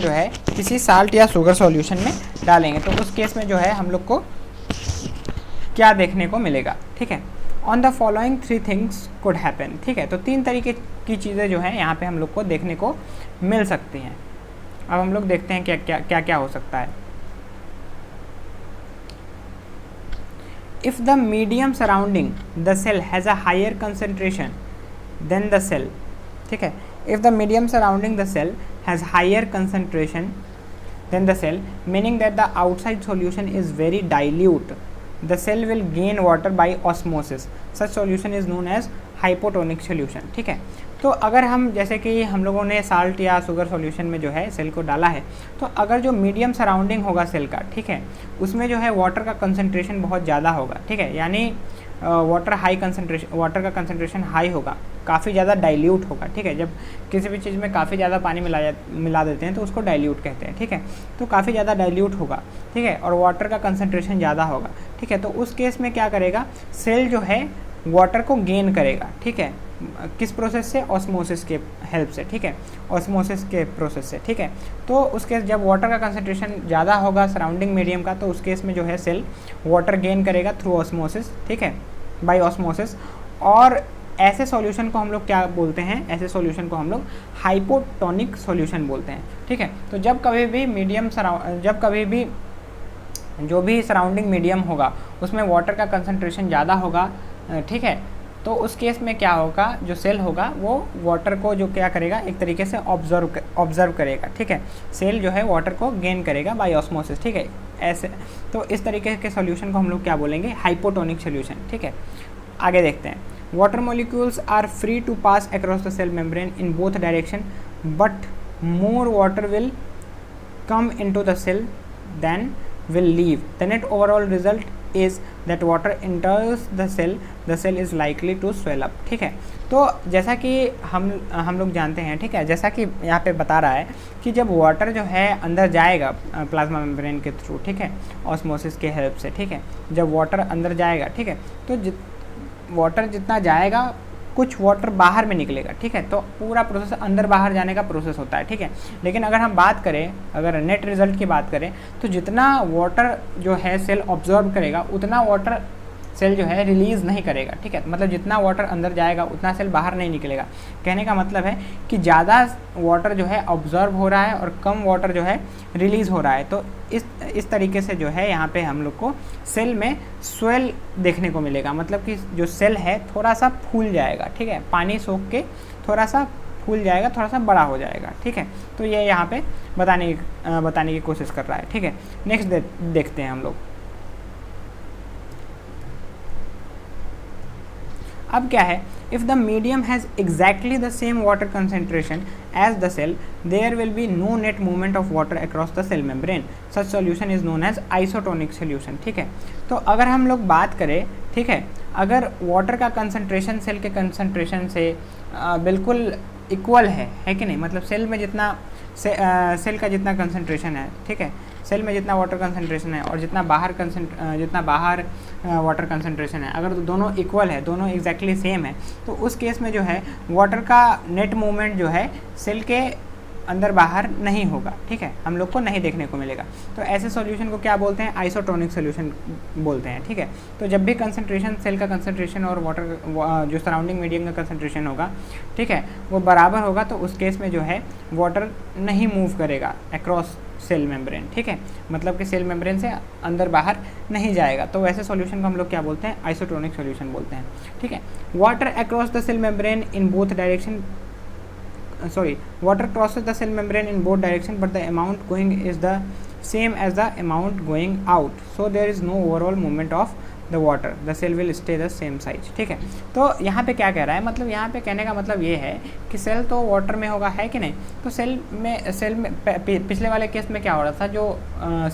Speaker 1: है किसी साल्ट या शुगर सॉल्यूशन में डालेंगे, तो उस केस में जो है हम लोग को क्या देखने को मिलेगा, ठीक है। On the following 3 things could happen, ठीक है। तो 3 तरीके की चीज़ें जो हैं यहाँ पे हम लोग को देखने को मिल सकती हैं। अब हम लोग देखते हैं क्या हो सकता है। If the medium surrounding the cell has a higher concentration than the cell, ठीक है। If the medium surrounding the cell has higher concentration than the cell, meaning that the outside solution is very dilute, the cell will gain water by osmosis. Such solution is known as hypotonic solution, ठीक है। तो अगर हम जैसे कि हम लोगों ने साल्ट या शुगर सॉल्यूशन में जो है सेल को डाला है, तो अगर जो मीडियम सराउंडिंग होगा सेल का, ठीक है, उसमें जो है वाटर का कंसंट्रेशन बहुत ज़्यादा होगा, ठीक है, यानी वाटर का कंसंट्रेशन हाई होगा, काफ़ी ज़्यादा डाइल्यूट होगा, ठीक है। जब किसी भी चीज़ में काफ़ी ज़्यादा पानी मिला देते हैं तो उसको डाइल्यूट कहते हैं, ठीक है। तो काफ़ी ज़्यादा डाइल्यूट होगा, ठीक है, और वाटर का कंसंट्रेशन ज़्यादा होगा, ठीक है। तो उस केस में क्या करेगा, सेल जो है वाटर को गेन करेगा, ठीक है। किस प्रोसेस से, ऑस्मोसिस के हेल्प से, ठीक है, ऑस्मोसिस के प्रोसेस से, ठीक है। तो उस केस जब वाटर का कंसंट्रेशन ज़्यादा होगा सराउंडिंग मीडियम का, तो उस केस में जो है सेल वाटर गेन करेगा थ्रू ऑस्मोसिस, ठीक है, बाय ऑस्मोसिस। और ऐसे सॉल्यूशन को हम लोग क्या बोलते हैं, ऐसे सॉल्यूशन को हम लोग हाइपोटोनिक सॉल्यूशन बोलते हैं, ठीक है। तो जब कभी भी जो भी सराउंडिंग मीडियम होगा उसमें वाटर का कंसंट्रेशन ज़्यादा होगा, ठीक है, तो उस केस में क्या होगा, जो सेल होगा वो वाटर को जो क्या करेगा, एक तरीके से ऑब्जर्व करेगा, ठीक है। सेल जो है वाटर को गेन करेगा बाय ऑस्मोसिस, ठीक है, ऐसे। तो इस तरीके के सॉल्यूशन को हम लोग क्या बोलेंगे, हाइपोटोनिक सॉल्यूशन, ठीक है। आगे देखते हैं, water molecules are free to pass across the cell membrane in both direction, but more water will come into the cell than will leave. The net overall result is that water enters the cell is likely to swell up. ठीक है, तो जैसा कि हम लोग जानते हैं, ठीक है, जैसा कि यहाँ पे बता रहा है कि जब वाटर जो है अंदर जाएगा प्लाज्मा मेम्ब्रेन के थ्रू, ठीक है, ऑस्मोसिस के हेल्प से, ठीक है, जब वाटर अंदर जाएगा, ठीक है, तो वाटर जितना जाएगा कुछ वाटर बाहर में निकलेगा, ठीक है, तो पूरा प्रोसेस अंदर बाहर जाने का प्रोसेस होता है, ठीक है। लेकिन अगर हम बात करें, अगर नेट रिजल्ट की बात करें, तो जितना वाटर जो है सेल ऑब्जॉर्व करेगा उतना वाटर सेल जो है रिलीज़ नहीं करेगा, ठीक है, मतलब जितना वाटर अंदर जाएगा उतना सेल बाहर नहीं निकलेगा। कहने का मतलब है कि ज़्यादा वाटर जो है ऑब्जॉर्व हो रहा है और कम वाटर जो है रिलीज़ हो रहा है। तो इस तरीके से जो है यहाँ पे हम लोग को सेल में स्वेल देखने को मिलेगा, मतलब कि जो सेल है थोड़ा सा फूल जाएगा, ठीक है, पानी सोख के थोड़ा सा फूल जाएगा, थोड़ा सा बड़ा हो जाएगा, ठीक है। तो ये यहाँ पे बताने की कोशिश कर रहा है, ठीक है। नेक्स्ट देखते हैं हम लोग। अब क्या है, if the medium has exactly the same water concentration as the cell, there will be no net movement of water across the cell membrane. Such solution is known as isotonic solution, ठीक है। तो अगर हम लोग बात करें, ठीक है, अगर वाटर का कंसंट्रेशन सेल के कंसंट्रेशन से बिल्कुल इक्वल है कि नहीं, मतलब सेल में जितना सेल का जितना कंसंट्रेशन है, ठीक है, सेल में जितना वाटर कंसंट्रेशन है और जितना बाहर वाटर कंसंट्रेशन है, अगर दोनों इक्वल है, दोनों एग्जैक्टली सेम है, तो उस केस में जो है वाटर का नेट मूवमेंट जो है सेल के अंदर बाहर नहीं होगा, ठीक है, हम लोग को नहीं देखने को मिलेगा। तो ऐसे सॉल्यूशन को क्या बोलते हैं, आइसोटोनिक सॉल्यूशन बोलते हैं, ठीक है। तो जब भी कंसंट्रेशन सेल का कंसंट्रेशन और वाटर जो सराउंडिंग मीडियम का कंसंट्रेशन होगा, ठीक है, वो बराबर होगा, तो उस केस में जो है वाटर नहीं मूव करेगा अक्रॉस सेल मेम्ब्रेन, ठीक है, मतलब कि सेल मेम्ब्रेन से अंदर बाहर नहीं जाएगा। तो वैसे सॉल्यूशन को हम लोग क्या बोलते हैं, आइसोटोनिक सॉल्यूशन बोलते हैं, ठीक है। Water across the cell membrane in both direction water crosses the cell membrane in both directions, but the amount going is the same as the amount going out, so there is no overall movement of the water, the cell will stay the same size, ठीक है। तो यहाँ पे क्या कह रहा है, मतलब यहाँ पे कहने का मतलब ये है कि सेल तो वाटर में होगा, है कि नहीं। तो सेल में पिछले वाले केस में क्या हो रहा था, जो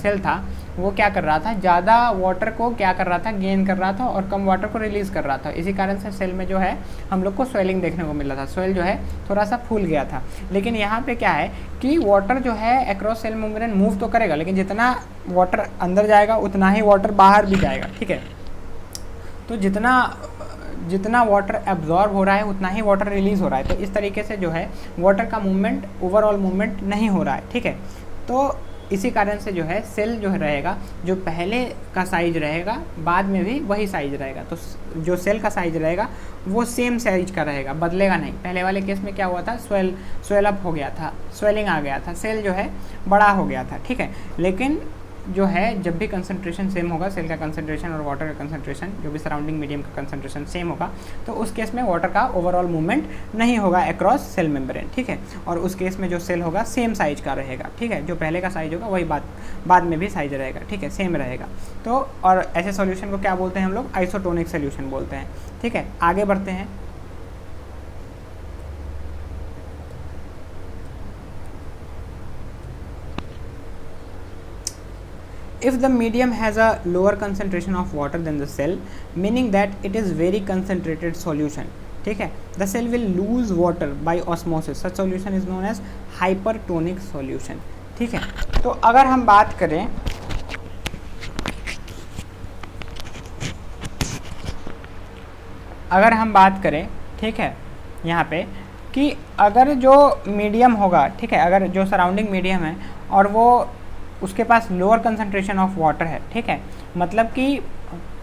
Speaker 1: सेल था वो क्या कर रहा था, ज़्यादा वाटर को क्या कर रहा था, गेन कर रहा था, और कम वाटर को रिलीज़ कर रहा था। इसी कारण से सेल में जो है हम लोग को स्वेलिंग देखने को मिल रहा था, स्वेल जो है थोड़ा सा फूल गया था। लेकिन यहाँ पे क्या है कि वाटर जो है अक्रॉस सेल मेम्ब्रेन मूव तो करेगा, लेकिन जितना वाटर अंदर जाएगा उतना ही वाटर बाहर भी जाएगा, ठीक है। तो जितना वाटर एब्जॉर्ब हो रहा है उतना ही वाटर रिलीज़ हो रहा है। तो इस तरीके से जो है वाटर का मूवमेंट, ओवरऑल मूवमेंट नहीं हो रहा है, ठीक है। तो इसी कारण से जो है सेल जो रहेगा, जो पहले का साइज रहेगा बाद में भी वही साइज रहेगा। तो जो सेल का साइज रहेगा वो सेम साइज का रहेगा, बदलेगा नहीं। पहले वाले केस में क्या हुआ था, स्वेल अप हो गया था, स्वेलिंग आ गया था, सेल जो है बड़ा हो गया था, ठीक है। लेकिन जो है जब भी कंसंट्रेशन सेम होगा, सेल का कंसंट्रेशन और वाटर का कंसंट्रेशन, जो भी सराउंडिंग मीडियम का कंसंट्रेशन सेम होगा, तो उस केस में वाटर का ओवरऑल मूवमेंट नहीं होगा अक्रॉस सेल मेम्ब्रेन, ठीक है। और उस केस में जो सेल होगा सेम साइज का रहेगा, ठीक है, जो पहले का साइज होगा वही बाद में भी साइज रहेगा, ठीक है, सेम रहेगा। तो और ऐसे सॉल्यूशन को क्या बोलते हैं हम लोग, आइसोटोनिक सॉल्यूशन बोलते हैं, ठीक है। आगे बढ़ते हैं। If the medium has a lower concentration of water than the cell, meaning that it is very concentrated solution, ठीक है, the cell will lose water by osmosis. Such solution is known as hypertonic solution, ठीक है। तो अगर हम बात करें, ठीक है, यहाँ पे कि अगर जो मीडियम होगा, ठीक है, अगर जो सराउंडिंग मीडियम है और वो उसके पास लोअर कंसंट्रेशन ऑफ वाटर है, ठीक है, मतलब कि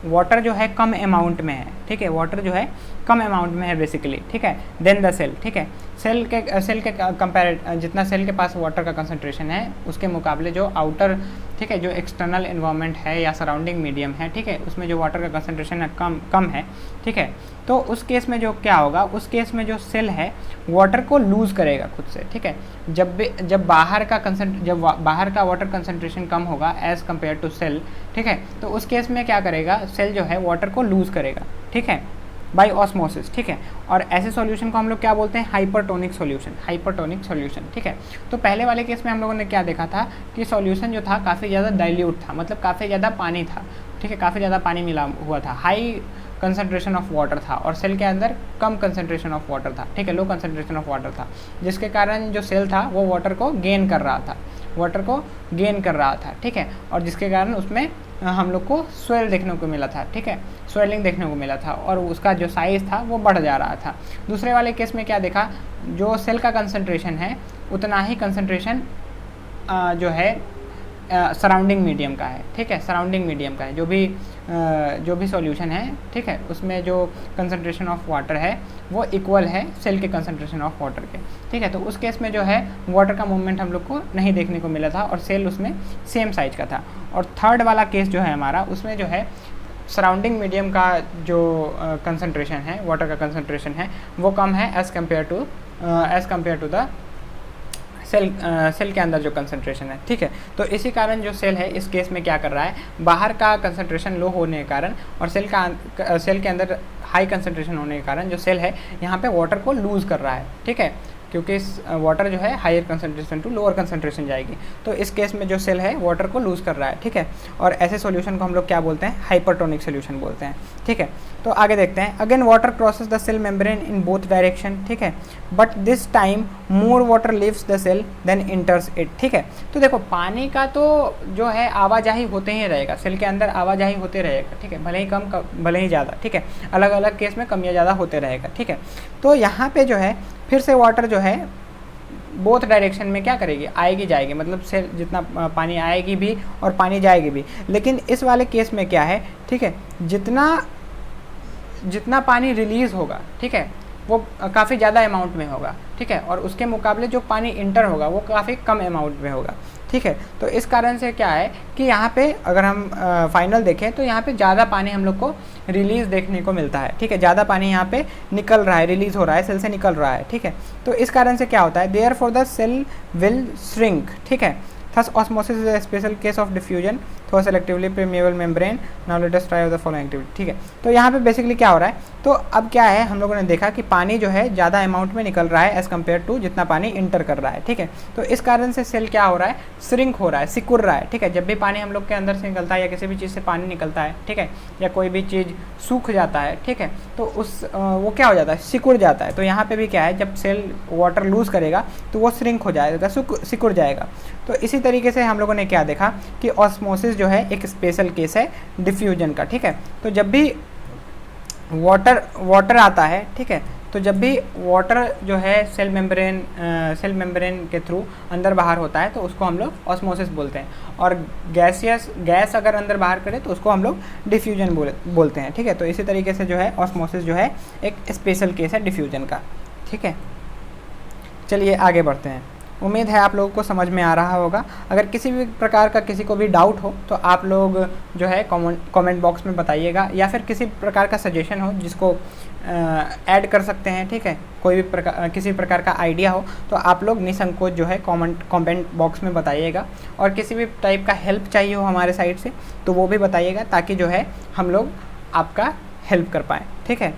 Speaker 1: वाटर जो है कम अमाउंट में है, ठीक है, वाटर जो है कम अमाउंट में है बेसिकली, ठीक है, देन द सेल, ठीक है, सेल के कंपेयर, जितना सेल के पास वाटर का कंसंट्रेशन है उसके मुकाबले जो आउटर, ठीक है, जो एक्सटर्नल एनवायरनमेंट है या सराउंडिंग मीडियम है, ठीक है, उसमें जो वाटर का कंसंट्रेशन है कम है, ठीक है। तो उस केस में जो क्या होगा, उस केस में जो सेल है वाटर को लूज़ करेगा खुद से, ठीक है। जब बाहर का वाटर कंसंट्रेशन कम होगा एज़ कम्पेयर टू सेल, ठीक है, तो उस केस में क्या करेगा, सेल जो है वाटर को लूज़ करेगा, ठीक है। बाय ऑस्मोसिस, ठीक है। और ऐसे सॉल्यूशन को हम लोग क्या बोलते हैं, हाइपरटोनिक सॉल्यूशन, हाइपरटोनिक सॉल्यूशन, ठीक है। तो पहले वाले केस में हम लोगों ने क्या देखा था कि सॉल्यूशन जो था काफ़ी ज़्यादा डाइल्यूट था, मतलब काफ़ी ज़्यादा पानी था, ठीक है, काफ़ी ज़्यादा पानी मिला हुआ था, हाई कंसंट्रेशन ऑफ वाटर था, और सेल के अंदर कम कंसंट्रेशन ऑफ वाटर था, ठीक है, लो कंसंट्रेशन ऑफ वाटर था, जिसके कारण जो सेल था वो वाटर को गेन कर रहा था, वाटर को गेन कर रहा था, ठीक है। और जिसके कारण उसमें हम लोग को स्वेल देखने को मिला था, ठीक है, स्वेलिंग देखने को मिला था, और उसका जो साइज़ था वो बढ़ जा रहा था। दूसरे वाले केस में क्या देखा, जो सेल का कंसंट्रेशन है उतना ही कंसंट्रेशन जो है सराउंडिंग मीडियम का है, ठीक है, सराउंडिंग मीडियम का है, जो भी सॉल्यूशन है, ठीक है, उसमें जो कंसंट्रेशन ऑफ वाटर है वो इक्वल है सेल के कंसंट्रेशन ऑफ वाटर के, ठीक है। तो उस केस में जो है वाटर का मूवमेंट हम लोग को नहीं देखने को मिला था, और सेल उसमें सेम साइज का था। और थर्ड वाला केस जो है हमारा, उसमें जो है सराउंडिंग मीडियम का जो कंसंट्रेशन है, वाटर का कंसंट्रेशन है वो कम है as compare to the cell के अंदर जो कंसंट्रेशन है, ठीक है। तो इसी कारण जो सेल है इस केस में क्या कर रहा है, बाहर का कंसंट्रेशन लो होने के कारण और सेल के अंदर हाई कंसंट्रेशन होने के कारण जो सेल है यहाँ पे वाटर को लूज़ कर रहा है, ठीक है, क्योंकि वाटर जो है higher concentration to lower concentration जाएगी। तो इस केस में जो सेल है वाटर को लूज़ कर रहा है, ठीक है। और ऐसे सॉल्यूशन को हम लोग क्या बोलते हैं, हाइपरटोनिक सॉल्यूशन बोलते हैं, ठीक है। तो आगे देखते हैं, again water crosses the cell membrane in both direction, ठीक है, but this time more water leaves the cell than enters it, ठीक है। तो देखो पानी का तो जो है आवाजाही होते ही रहेगा, सेल के अंदर आवाजाही होते रहेगा, ठीक है, भले ही कम भले ही ज़्यादा, ठीक है, अलग अलग केस में कम या ज़्यादा होते रहेगा, ठीक है। तो यहाँ पे जो है फिर से वाटर जो है बोथ डायरेक्शन में क्या करेगी, आएगी जाएगी, मतलब से जितना पानी आएगी भी और पानी जाएगी भी। लेकिन इस वाले केस में क्या है, ठीक है, जितना पानी रिलीज़ होगा, ठीक है, वो काफ़ी ज़्यादा अमाउंट में होगा, ठीक है, और उसके मुकाबले जो पानी इंटर होगा वो काफ़ी कम अमाउंट में होगा, ठीक है। तो इस कारण से क्या है कि यहाँ पे अगर हम फाइनल देखें तो यहाँ पे ज़्यादा पानी हम लोग को रिलीज़ देखने को मिलता है, ठीक है, ज़्यादा पानी यहाँ पे निकल रहा है, रिलीज़ हो रहा है, सेल से निकल रहा है, ठीक है। तो इस कारण से क्या होता है, therefore the cell will shrink, ठीक है। Thus osmosis is a special case of diffusion through a selectively permeable membrane. Now let us try the following activity, ठीक है। तो यहाँ पे बेसिकली क्या हो रहा है, तो अब क्या है, हम लोगों ने देखा कि पानी जो है ज़्यादा अमाउंट में निकल रहा है एज़ कम्पेयर टू जितना पानी इंटर कर रहा है, ठीक है। तो इस कारण से सेल क्या हो रहा है, श्रिंक हो रहा है, सिकुड़ रहा है, ठीक है। जब भी पानी हम लोग के अंदर से निकलता है या किसी भी चीज़ से पानी निकलता है, ठीक है, या कोई भी चीज़ सूख जाता है, ठीक है, तो वो क्या हो जाता है, सिकुड़ जाता है। तो यहाँ पे भी क्या है, जब सेल वाटर लूज़ करेगा तो वो श्रिंक हो जाएगा, सिकुड़ जाएगा। तो इसी तरीके से हम लोगों ने क्या देखा कि ऑस्मोसिस जो है एक स्पेशल केस है डिफ्यूजन का, ठीक है। तो जब भी वाटर आता है, ठीक है, तो जब भी वाटर जो है सेल मेम्ब्रेन के थ्रू अंदर बाहर होता है तो उसको हम लोग ऑस्मोसिस बोलते हैं, और गैस अगर अंदर बाहर करे तो उसको हम लोग डिफ्यूजन बोलते हैं, ठीक है। तो इसी तरीके से जो है ऑस्मोसिस जो है एक स्पेशल केस है डिफ्यूजन का, ठीक है। चलिए आगे बढ़ते हैं। उम्मीद है आप लोगों को समझ में आ रहा होगा। अगर किसी भी प्रकार का किसी को भी डाउट हो तो आप लोग जो है कमेंट बॉक्स में बताइएगा, या फिर किसी प्रकार का सजेशन हो जिसको ऐड कर सकते हैं, ठीक है, कोई भी किसी प्रकार का आइडिया हो तो आप लोग निसंकोच जो है कमेंट बॉक्स में बताइएगा। और किसी भी टाइप का हेल्प चाहिए हो हमारे साइड से तो वो भी बताइएगा, ताकि जो है हम लोग आपका हेल्प कर पाएँ, ठीक है।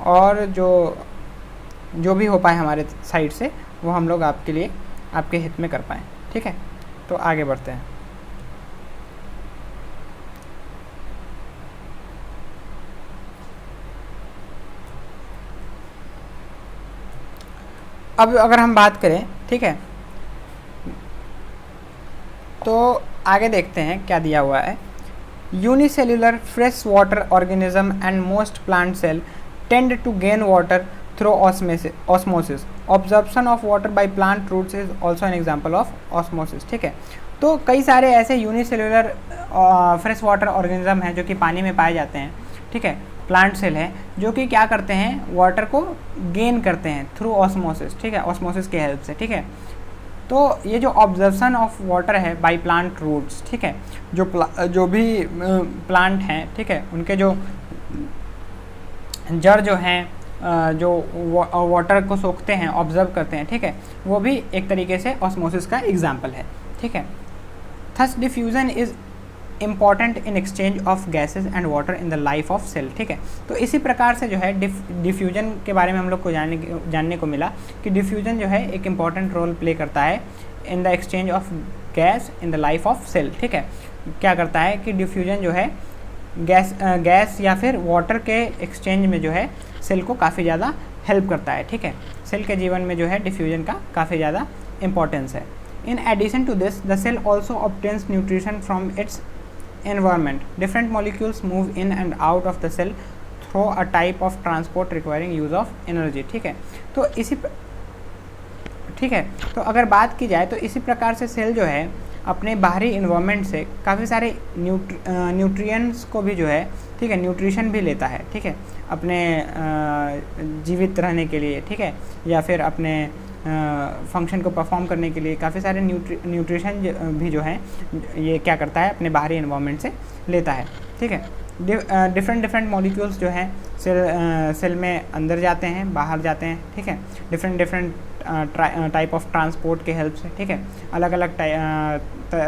Speaker 1: और जो भी हो पाए हमारे साइड से वो हम लोग आपके लिए आपके हित में कर पाएँ, ठीक है। तो आगे बढ़ते हैं। अब अगर हम बात करें, ठीक है, तो आगे देखते हैं क्या दिया हुआ है। Unicellular fresh water organism and most plant cell tend to gain water through osmosis. Absorption of water by plant roots is also an example of osmosis, ठीक है। तो कई सारे ऐसे यूनिसेल्युलर फ्रेश वाटर ऑर्गेनिज्म हैं जो कि पानी में पाए जाते हैं, ठीक है, प्लांट सेल हैं जो कि क्या करते हैं, वाटर को गेन करते हैं थ्रू ऑस्मोसिस, ठीक है, ऑस्मोसिस की हेल्प से, ठीक है। तो ये जो ऑब्जर्प्शन ऑफ वाटर है बाय प्लांट रूट्स, ठीक है, जो भी प्लांट हैं, ठीक है, उनके जो जड़ जो हैं जो वाटर को सोखते हैं, ऑब्जर्व करते हैं, ठीक है, वो भी एक तरीके से ऑस्मोसिस का एग्जाम्पल है, ठीक है। Thus diffusion is important in exchange of gases and water in the life of cell. ठीक है, तो इसी प्रकार से जो है डिफ्यूजन के बारे में हम लोग को जानने को मिला कि डिफ्यूजन जो है एक इम्पॉर्टेंट रोल प्ले करता है in the exchange of gas in the life of cell. ठीक है, क्या करता है कि डिफ्यूजन जो है गैस या फिर वाटर के एक्सचेंज में जो है सेल को काफ़ी ज़्यादा हेल्प करता है। ठीक है, सेल के जीवन में जो है डिफ्यूजन का काफ़ी ज़्यादा इंपॉर्टेंस है। In addition to this the cell also obtains nutrition from its environment. Different molecules move in and out of the cell through a type of transport requiring use of energy. ठीक है, तो ठीक है, तो अगर बात की जाए तो इसी प्रकार से सेल जो है अपने बाहरी इन्वायरमेंट से काफ़ी सारे न्यूट्रिएंट्स को भी जो है, ठीक है, न्यूट्रिशन भी लेता है। ठीक है, अपने जीवित रहने के लिए, ठीक है, या फिर अपने फंक्शन को परफॉर्म करने के लिए काफ़ी सारे न्यूट्रिशन भी जो है ये क्या करता है अपने बाहरी इन्वायरमेंट से लेता है। ठीक है, डिफरेंट मॉलिक्यूल्स जो हैं सेल में अंदर जाते हैं, बाहर जाते हैं। ठीक है, डिफरेंट टाइप ऑफ ट्रांसपोर्ट के हेल्प से, ठीक है, अलग अलग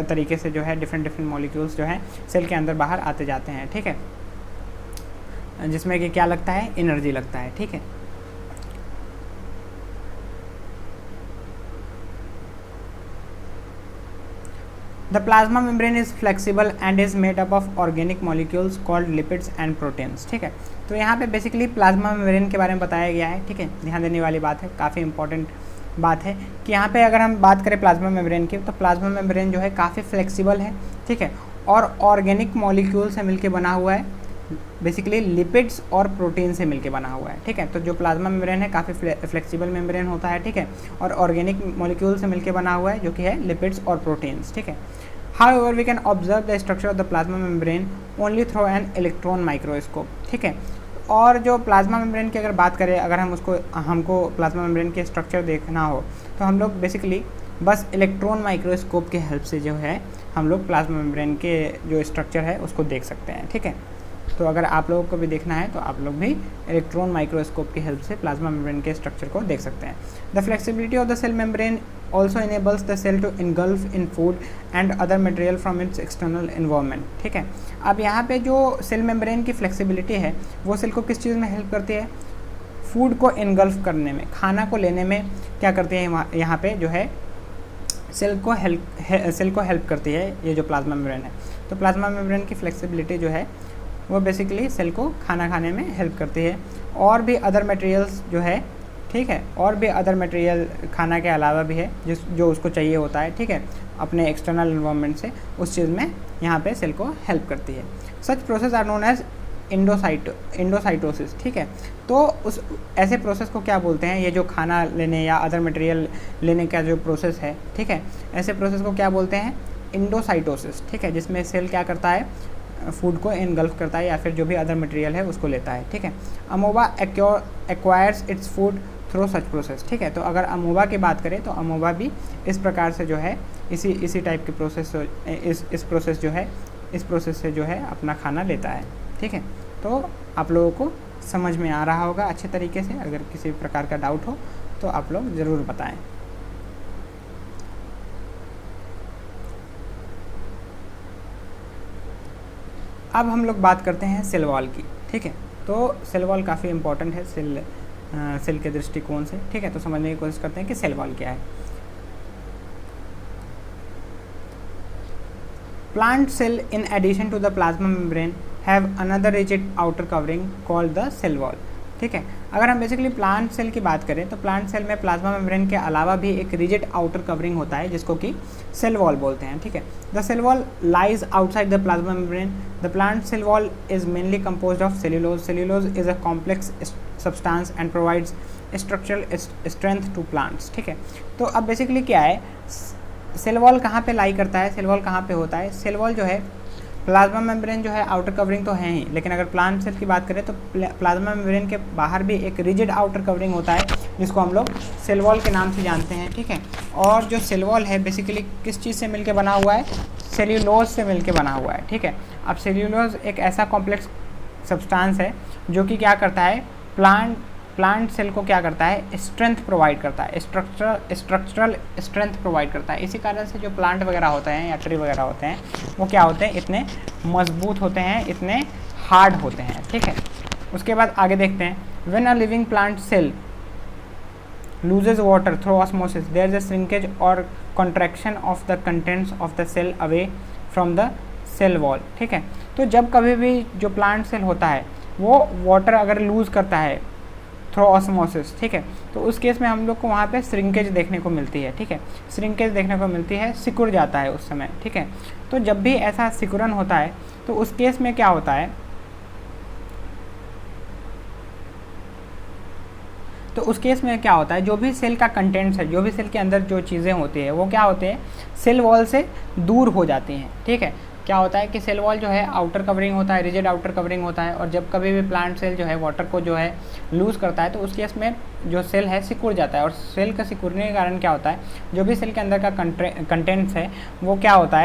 Speaker 1: तरीके से जो है डिफरेंट मॉलिक्यूल्स जो हैं सेल के अंदर बाहर आते जाते हैं। ठीक है, जिसमें कि क्या लगता है, एनर्जी लगता है। ठीक है, The plasma membrane is flexible and is made up of organic molecules called lipids and proteins. ठीक है, तो यहाँ पे बेसिकली प्लाज्मा मेम्ब्रेन के बारे में बताया गया है। ठीक है, ध्यान देने वाली बात है, काफ़ी इंपॉर्टेंट बात है कि यहाँ पे अगर हम बात करें प्लाज्मा मेम्ब्रेन की, तो प्लाज्मा मेम्ब्रेन जो है काफ़ी फ्लेक्सिबल है। ठीक है, और ऑर्गेनिक मॉलिक्यूल से मिलके बना हुआ है, बेसिकली लिपिड्स और प्रोटीन से मिलके बना हुआ है। ठीक है, तो जो प्लाज्मा मेम्ब्रेन है काफ़ी फ्लेक्सिबल मेम्ब्रेन होता है। ठीक है, और ऑर्गेनिक मॉलिक्यूल से मिलके बना हुआ है जो कि है लिपिड्स और प्रोटीन्स। ठीक है, However, we can observe the structure of the plasma membrane only through an electron microscope. ठीक है, और जो प्लाज्मा मेम्ब्रेन की अगर बात करें, अगर हमको प्लाज्मा मेम्ब्रेन के स्ट्रक्चर देखना हो तो हम लोग बेसिकली बस इलेक्ट्रॉन माइक्रोस्कोप के हेल्प से जो है हम लोग प्लाज्मा मेम्ब्रेन के जो स्ट्रक्चर है उसको देख सकते हैं। ठीक है, तो अगर आप लोगों को भी देखना है तो आप लोग भी इलेक्ट्रॉन माइक्रोस्कोप की हेल्प से प्लाज्मा मेम्ब्रेन के स्ट्रक्चर को देख सकते हैं। The flexibility of the cell membrane also enables the cell to engulf in food and other material from its external environment. ठीक है, अब यहाँ पे जो सेल मेम्ब्रेन की फ्लेक्सिबिलिटी है वो सेल को किस चीज़ में हेल्प करती है, फूड को इनगल्फ करने में, खाना को लेने में क्या करती है, यहाँ पे जो है सेल को हेल्प करती है ये जो प्लाज्मा मेम्ब्रेन है। तो प्लाज्मा मेम्ब्रेन की फ्लेक्सिबिलिटी जो है वो बेसिकली सेल को खाना खाने में हेल्प करती है। और भी अदर मटेरियल्स जो है, ठीक है, और भी अदर मटेरियल खाना के अलावा भी है जो उसको चाहिए होता है। ठीक है, अपने एक्सटर्नल इन्वायरमेंट से उस चीज़ में यहाँ पे सेल को हेल्प करती है। Such process are known as endocytosis. ठीक है, तो उस ऐसे प्रोसेस को क्या बोलते हैं, ये जो खाना लेने या अदर मटेरियल लेने का जो प्रोसेस है, ठीक है, ऐसे प्रोसेस को क्या बोलते हैं, इंडोसाइटोसिस। ठीक है, जिसमें सेल क्या करता है, फूड को इनगल्फ करता है या फिर जो भी अदर मटेरियल है उसको लेता है। ठीक है, amoeba acquires its food through such process. ठीक है, तो अगर अमोबा की बात करें तो अमोबा भी इस प्रकार से जो है इसी टाइप के प्रोसेस इस प्रोसेस से जो है अपना खाना लेता है। ठीक है, तो आप लोगों को समझ में आ रहा होगा अच्छे तरीके से। अगर किसी प्रकार का डाउट हो तो आप लोग ज़रूर बताएं। अब हम लोग बात करते हैं सेल वॉल की। ठीक है, तो सेल वॉल काफ़ी इंपॉर्टेंट है सेल के दृष्टिकोण से। ठीक है, तो समझने की कोशिश करते हैं कि सेल वॉल क्या है। Plant cell in addition to the plasma membrane have another rigid outer covering called the cell wall. ठीक है, अगर हम बेसिकली प्लांट सेल की बात करें तो प्लांट सेल में प्लाज्मा मेम्ब्रेन के अलावा भी एक रिजिड आउटर कवरिंग होता है जिसको कि सेल वॉल बोलते हैं। ठीक है, the cell wall lies outside the plasma membrane. The plant cell wall is mainly composed of cellulose. Cellulose is a complex substance and provides structural strength to plants. ठीक है, तो अब बेसिकली क्या है, सेल वॉल कहाँ पे लाई करता है, सेल वॉल कहाँ पे होता है, सेल वॉल जो है प्लाज्मा मेम्ब्रेन जो है आउटर कवरिंग तो है ही, लेकिन अगर प्लांट सेल की बात करें तो प्लाज्मा मेम्ब्रेन के बाहर भी एक रिजिड आउटर कवरिंग होता है जिसको हम लोग सेल वॉल के नाम से जानते हैं। ठीक है, और जो सेल वॉल है बेसिकली किस चीज़ से मिलके बना हुआ है, सेल्यूलोज से मिलके बना हुआ है। ठीक है, अब सेल्यूलोज एक ऐसा कॉम्प्लेक्स सब्सटेंस है जो कि क्या करता है, प्लांट प्लांट सेल को क्या करता है, स्ट्रेंथ प्रोवाइड करता है, स्ट्रक्चरल स्ट्रेंथ प्रोवाइड करता है। इसी कारण से जो प्लांट वगैरह होते हैं या ट्री वगैरह होते हैं वो क्या होते हैं, इतने मजबूत होते हैं, इतने हार्ड होते हैं, ठीक है। उसके बाद आगे देखते हैं, when a living plant cell loses water through osmosis, there is a shrinkage or contraction of the contents of the cell away from the cell wall, ठीक है। तो जब कभी भी जो प्लांट सेल होता है वो वाटर अगर लूज़ करता है थ्रू ऑस्मोसिस, ठीक है, तो उस केस में हम लोग को वहाँ पे श्रिंकेज देखने को मिलती है, ठीक है, श्रिंकेज देखने को मिलती है, सिकुड़ जाता है उस समय, ठीक है। तो जब भी ऐसा सिकुड़न होता है तो उस केस में क्या होता है, तो उस केस में क्या होता है, जो भी सेल का कंटेंट्स है, जो भी सेल के अंदर जो चीज़ें होती है वो क्या होते हैं, सेल वॉल से दूर हो जाती हैं, ठीक है। क्या होता है कि सेल वॉल जो है आउटर कवरिंग होता है, रिजिड आउटर कवरिंग होता है, और जब कभी भी प्लांट सेल जो है वाटर को जो है लूज़ करता है तो उस केस में जो सेल है सिकुड़ जाता है, और सेल का सिकुड़ने के कारण क्या होता है, जो भी सेल के अंदर का कंटेंट्स है वो क्या होता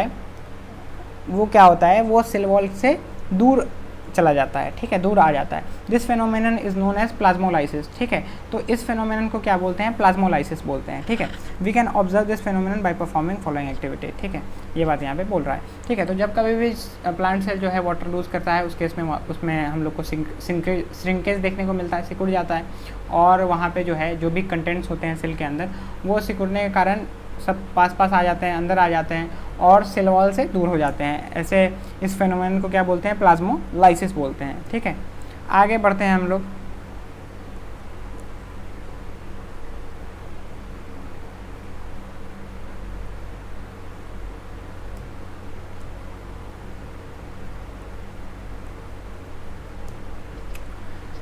Speaker 1: है, वो सेल वॉल से दूर चला जाता है, ठीक है, दूर आ जाता है। This phenomenon is known as plasmolysis, ठीक है। तो इस फेनोमेनन को क्या बोलते हैं, प्लाज्मोलाइसिस बोलते हैं, ठीक है। We can observe this phenomenon by performing following activity, ठीक है, ये बात यहाँ पे बोल रहा है, ठीक है। तो जब कभी भी प्लांट सेल जो है वाटर लूज़ करता है उस केस में उसमें हम लोग को श्रिंकेज देखने को मिलता है, सिकुड़ जाता है, और वहाँ पे जो है जो भी कंटेंट्स होते हैं सेल के अंदर वो सिकुड़ने के कारण सब पास आ जाते हैं, अंदर आ जाते हैं और सेल वॉल से दूर हो जाते हैं। ऐसे इस फेनोमेनन को क्या बोलते हैं, प्लाज्मोलाइसिस बोलते हैं, ठीक है। आगे बढ़ते हैं हम लोग।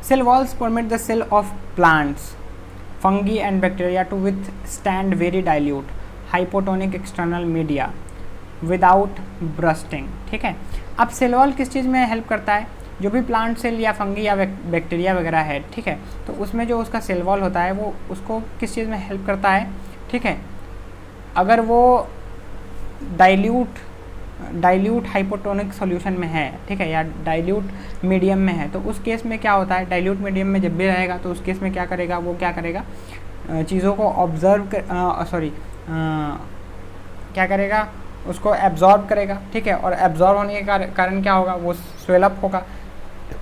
Speaker 1: Cell walls permit the cell of plants, fungi and bacteria to withstand very dilute hypotonic external media without bursting, ठीक है। अब सेल वॉल किस चीज़ में हेल्प करता है, जो भी प्लांट सेल या फंगी या बैक्टीरिया वगैरह है, ठीक है, तो उसमें जो उसका सेल वॉल होता है वो उसको किस चीज़ में हेल्प करता है, ठीक है। अगर वो डाइल्यूट हाइपोटोनिक सॉल्यूशन में है, ठीक है, या डाइल्यूट मीडियम में है, तो उस केस में क्या होता है, डाइल्यूट मीडियम में जब भी रहेगा तो उस केस में क्या करेगा, वो क्या करेगा, चीज़ों को क्या करेगा, उसको एब्जॉर्ब करेगा, ठीक है, और एब्जॉर्ब होने के कारण क्या होगा, वो स्वेलअप होगा,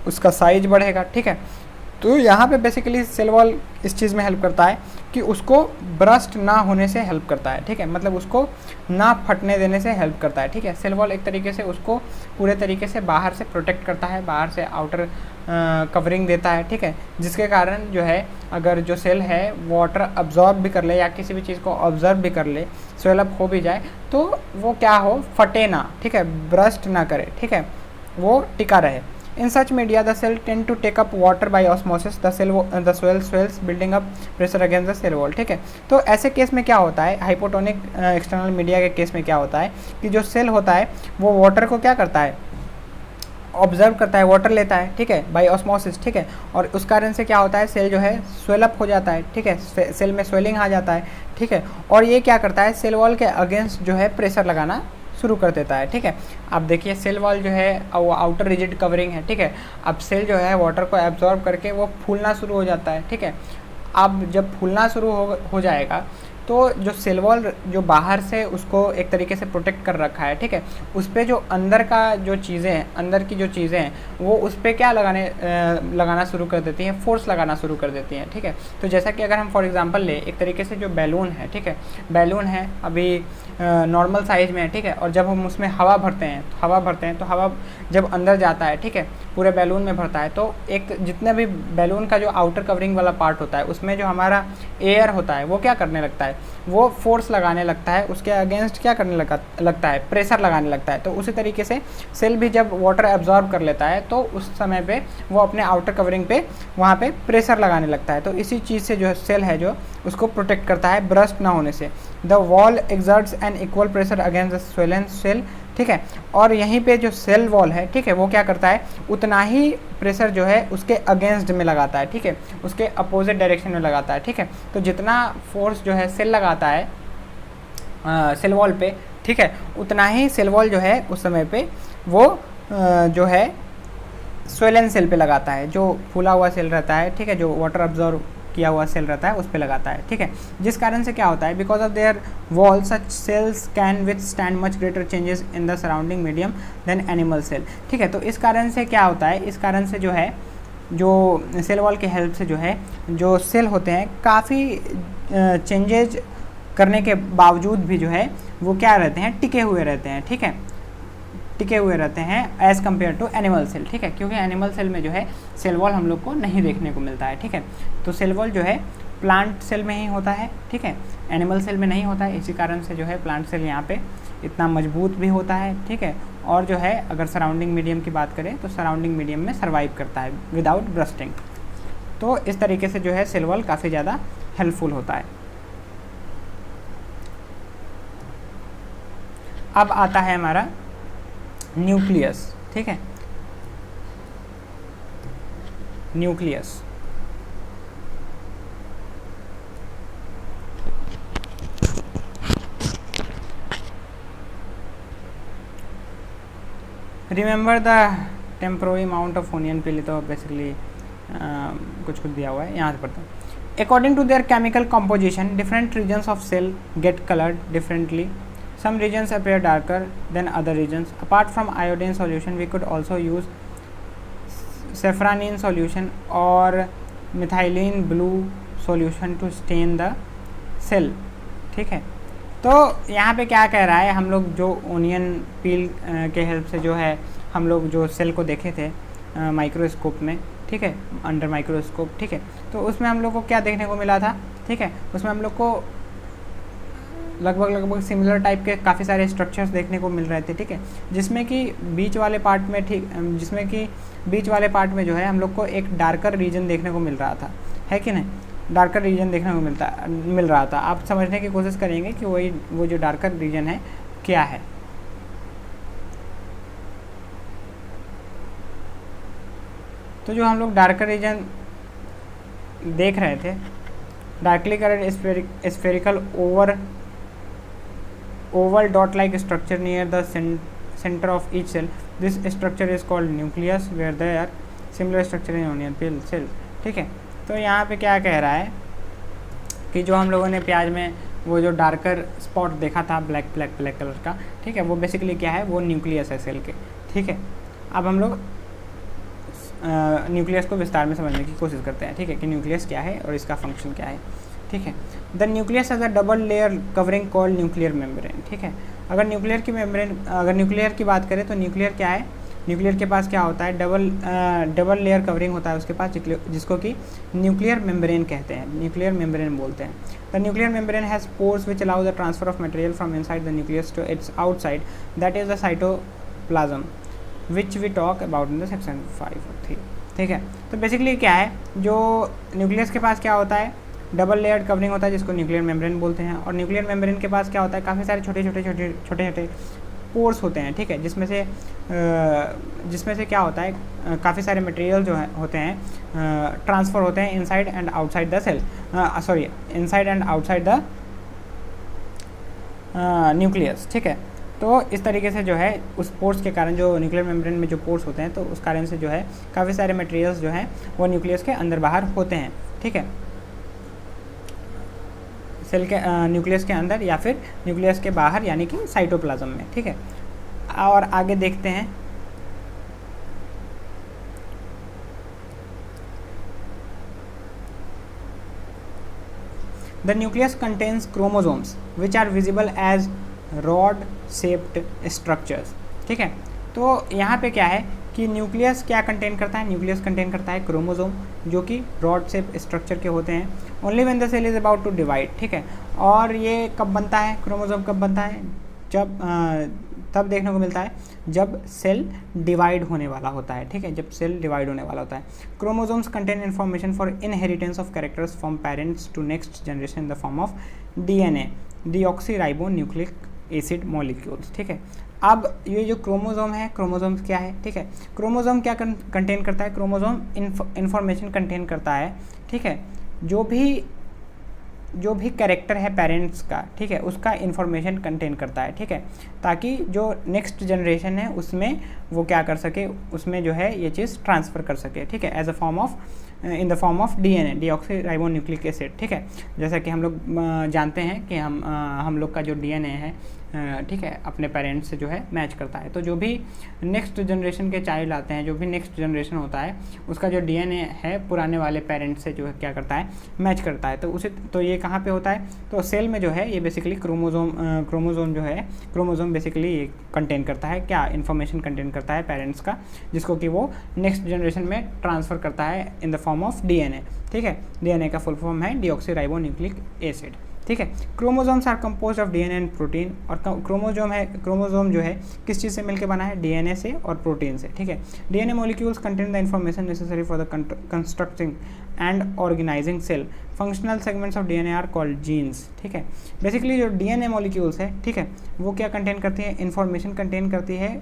Speaker 1: उसका साइज बढ़ेगा, ठीक है। तो यहाँ पे बेसिकली सेल वॉल इस चीज़ में हेल्प करता है कि उसको ब्रस्ट ना होने से हेल्प करता है, ठीक है, मतलब उसको ना फटने देने से हेल्प करता है, ठीक है। सेल वॉल एक तरीके से उसको पूरे तरीके से बाहर से प्रोटेक्ट करता है, बाहर से आउटर कवरिंग देता है, ठीक है, जिसके कारण जो है अगर जो सेल है वाटर अब्जॉर्ब भी कर ले या किसी भी चीज़ को ऑब्जर्व भी कर ले, स्वेलअप हो भी जाए तो वो क्या हो, फटे ना, ठीक है, ब्रस्ट ना करे, ठीक है, वो टिका रहे। In such media, the cell tend to take up water by osmosis. The soil swells, building up pressure against the cell wall. ठीक है, तो ऐसे केस में क्या होता है, हाइपोटोनिक एक्सटर्नल मीडिया के केस में क्या होता है कि जो सेल होता है वो वाटर को क्या करता है, ऑब्जर्व करता है, वाटर लेता है, ठीक है, बाय ऑस्मोसिस, ठीक है, और उस कारण से क्या होता है, सेल जो है स्वेलअप हो जाता है, ठीक है, सेल में स्वेलिंग आ जाता है, ठीक है, और ये क्या करता है, सेल वॉल के अगेंस्ट जो है प्रेशर लगाना शुरू कर देता है, ठीक है। अब देखिए सेल वॉल जो है वो आउटर रिजिड कवरिंग है, ठीक है, अब सेल जो है वाटर को एब्जॉर्ब करके वो फूलना शुरू हो जाता है, ठीक है। अब जब फूलना शुरू हो जाएगा तो जो सेल वॉल जो बाहर से उसको एक तरीके से प्रोटेक्ट कर रखा है, ठीक है, उस पर जो अंदर का जो चीज़ें हैं, अंदर की जो चीज़ें हैं वो उस पर क्या लगाना शुरू कर देती हैं, फोर्स लगाना शुरू कर देती हैं, ठीक है। तो जैसा कि अगर हम फॉर एग्जांपल ले एक तरीके से जो बैलून है, ठीक है, बैलून है अभी नॉर्मल साइज में है, ठीक है, और जब हम उसमें हवा भरते हैं तो हवा जब अंदर जाता है, ठीक है, पूरे बैलून में भरता है, तो एक जितने भी बैलून का जो आउटर कवरिंग वाला पार्ट होता है उसमें जो हमारा एयर होता है वो क्या करने लगता है, वो फोर्स लगाने लगता है, उसके अगेंस्ट क्या करने लगता है, प्रेशर लगाने लगता है। तो उसी तरीके से सेल भी जब वाटर एब्जॉर्ब कर लेता है तो उस समय पे वो अपने आउटर कवरिंग पे वहाँ पे प्रेशर लगाने लगता है। तो इसी चीज़ से जो सेल है जो उसको प्रोटेक्ट करता है ब्रस्ट ना होने से। The wall exerts an equal pressure against the swollen cell, ठीक है, और यहीं पे जो सेल वॉल है, ठीक है, वो क्या करता है, उतना ही प्रेशर जो है उसके अगेंस्ट में लगाता है, ठीक है, उसके अपोजिट डायरेक्शन में लगाता है, ठीक है। तो जितना फोर्स जो है सेल लगाता है सेल वॉल पे, ठीक है, उतना ही सेल वॉल जो है उस समय पे वो जो है स्वेलन सेल पे लगाता है, जो फूला हुआ सेल रहता है, ठीक है, जो वाटर अब्जॉर्व किया हुआ सेल रहता है उस पे लगाता है, ठीक है। जिस कारण से क्या होता है, because of their wall such cells can withstand much greater changes in the surrounding medium than animal cell, ठीक है। तो इस कारण से क्या होता है, इस कारण से जो है जो सेल वॉल की हेल्प से जो है जो सेल होते हैं काफ़ी चेंजेज करने के बावजूद भी जो है वो क्या रहते हैं, टिके हुए रहते हैं, ठीक है, टिके हुए रहते हैं as compare to animal cell, ठीक है। क्योंकि एनिमल सेल में जो है सेल वॉल हम लोग को नहीं देखने को मिलता है, ठीक है। तो सेल वॉल जो है प्लांट सेल में ही होता है, ठीक है, एनिमल सेल में नहीं होता है। इसी कारण से जो है प्लांट सेल यहाँ पे इतना मजबूत भी होता है, ठीक है। और जो है अगर सराउंडिंग मीडियम की बात करें तो सराउंडिंग मीडियम में सर्वाइव करता है विदाउट ब्रस्टिंग। तो इस तरीके से जो है सेल वॉल काफ़ी ज़्यादा हेल्पफुल होता है। अब आता है हमारा न्यूक्लियस, ठीक है, nucleus. Remember the temporary amount of onion peel, तो बेसिकली कुछ दिया हुआ है, यहाँ से पढ़ते हैं। According to their chemical composition different regions of cell get coloured differently. Some regions appear darker than other regions. Apart from iodine solution, we could also use saffronine solution or methylene blue solution to stain the cell, ठीक है। तो यहाँ पे क्या कह रहा है, हम लोग जो ओनियन पील के हेल्प से जो है हम लोग जो सेल को देखे थे माइक्रोस्कोप में, ठीक है, अंडर माइक्रोस्कोप, ठीक है, तो उसमें हम लोग को क्या देखने को मिला था, ठीक है, उसमें हम लोग को लगभग सिमिलर टाइप के काफ़ी सारे स्ट्रक्चर्स देखने को मिल रहे थे, ठीक है, जिसमें कि बीच वाले पार्ट में, ठीक, जिसमें कि बीच वाले पार्ट में जो है हम लोग को एक डार्कर रीजन देखने को मिल रहा था, है कि नहीं, डार्कर रीजन देखने को मिल रहा था। आप समझने की कोशिश करेंगे कि वो जो डार्कर रीजन है क्या है। तो जो हम लोग डार्कर रीजन देख रहे थे, darkly coloured spherical oval dot like structure near the center of each cell, this structure is called nucleus where there are similar structure in onion peel cells, ठीक है। तो यहाँ पे क्या कह रहा है कि जो हम लोगों ने प्याज में वो जो डार्कर स्पॉट देखा था ब्लैक कलर का, ठीक है, वो बेसिकली क्या है, वो न्यूक्लियस है सेल के, ठीक है। अब हम लोग न्यूक्लियस को विस्तार में समझने की कोशिश करते हैं, ठीक है, कि न्यूक्लियस क्या है और इसका फंक्शन क्या है, ठीक है। The nucleus has a double layer covering called nuclear membrane, ठीक है। अगर न्यूक्लियर की बात करें तो न्यूक्लियर क्या है, न्यूक्लियर के पास क्या होता है, डबल लेयर कवरिंग होता है उसके पास, जिसको कि न्यूक्लियर मेम्ब्रेन कहते हैं, न्यूक्लियर मेम्ब्रेन बोलते हैं। The nuclear membrane has pores which allow the transfer of material from inside the nucleus to its outside, that is the cytoplasm which we talk about in the section 5 और 3, ठीक है। तो basically क्या है, जो nucleus के पास क्या होता है, डबल लेयर्ड कवरिंग होता है जिसको न्यूक्लियर मेम्ब्रेन बोलते हैं। और न्यूक्लियर मेम्ब्रेन के पास क्या होता है, काफ़ी सारे छोटे छोटे पोर्स होते हैं, ठीक है, जिसमें से क्या होता है, काफ़ी सारे मटेरियल जो है होते हैं ट्रांसफ़र होते हैं inside and outside the cell, inside and outside the nucleus, ठीक है। तो इस तरीके से जो है उस पोर्स के कारण, जो न्यूक्लियर मेम्ब्रेन में जो पोर्स होते हैं, तो उस कारण से जो है काफ़ी सारे मटेरियल्स जो हैं वो न्यूक्लियस के अंदर बाहर होते हैं, ठीक है, सेल के न्यूक्लियस के अंदर या फिर न्यूक्लियस के बाहर, यानी कि साइटोप्लाज्म में, ठीक है। और आगे देखते हैं, the nucleus contains chromosomes which are visible as rod shaped structures, ठीक है। तो यहाँ पे क्या है कि न्यूक्लियस क्या कंटेन करता है, न्यूक्लियस कंटेन करता है क्रोमोसोम जो कि रॉड शेप स्ट्रक्चर के होते हैं। Only when the cell is about to divide, ठीक है। और ये कब बनता है, क्रोमोसोम कब बनता है, जब तब देखने को मिलता है जब सेल डिवाइड होने वाला होता है, ठीक है, जब सेल डिवाइड होने वाला होता है। Chromosomes contain information for inheritance of characters from parents to next generation in the form of DNA, deoxy nucleic acid molecules, ठीक है। अब ये जो क्रोमोसोम है, क्रोमोसोम क्या है, ठीक है, क्रोमोसोम क्या कंटेन करता है, क्रोमोसोम इन्फॉर्मेशन कंटेन करता है, ठीक है, जो भी जो भी कैरेक्टर है पेरेंट्स का, ठीक है, उसका इन्फॉर्मेशन कंटेन करता है, ठीक है, ताकि जो नेक्स्ट जनरेशन है उसमें वो क्या कर सके, उसमें जो है ये चीज़ ट्रांसफ़र कर सके, ठीक है, as a form of in the form of DNA, deoxyribonucleic acid, ठीक है। जैसा कि हम लोग जानते हैं कि हम लोग का जो डीएनए है, ठीक है, अपने पेरेंट्स से जो है मैच करता है। तो जो भी नेक्स्ट जनरेशन के चाइल्ड आते हैं, जो भी नेक्स्ट जनरेशन होता है, उसका जो डीएनए है पुराने वाले पेरेंट्स से जो है क्या करता है, मैच करता है। तो ये कहाँ पे होता है, तो सेल में जो है ये बेसिकली क्रोमोजोम जो है, क्रोमोजोम बेसिकली ये कंटेन करता है, क्या इन्फॉर्मेशन कंटेन करता है पेरेंट्स का, जिसको कि वो नेक्स्ट जनरेशन में ट्रांसफ़र करता है in the form of DNA, ठीक है। डीएनए का फुल फॉर्म है डीऑक्सीराइबोन्यूक्लिक एसिड, ठीक है। Chromosomes are compose of DNA and protein, और क्रोमोजोम जो है किस चीज़ से मिलकर बना है, डीएनए से और प्रोटीन से, ठीक है। DNA molecules contain the information necessary for the constructing and organising cell. Functional segments of DNA are called genes, ठीक है। बेसिकली जो डीएनए मॉलिक्यूल्स है, ठीक है, वो क्या कंटेन करती है, इंफॉर्मेशन कंटेन करती है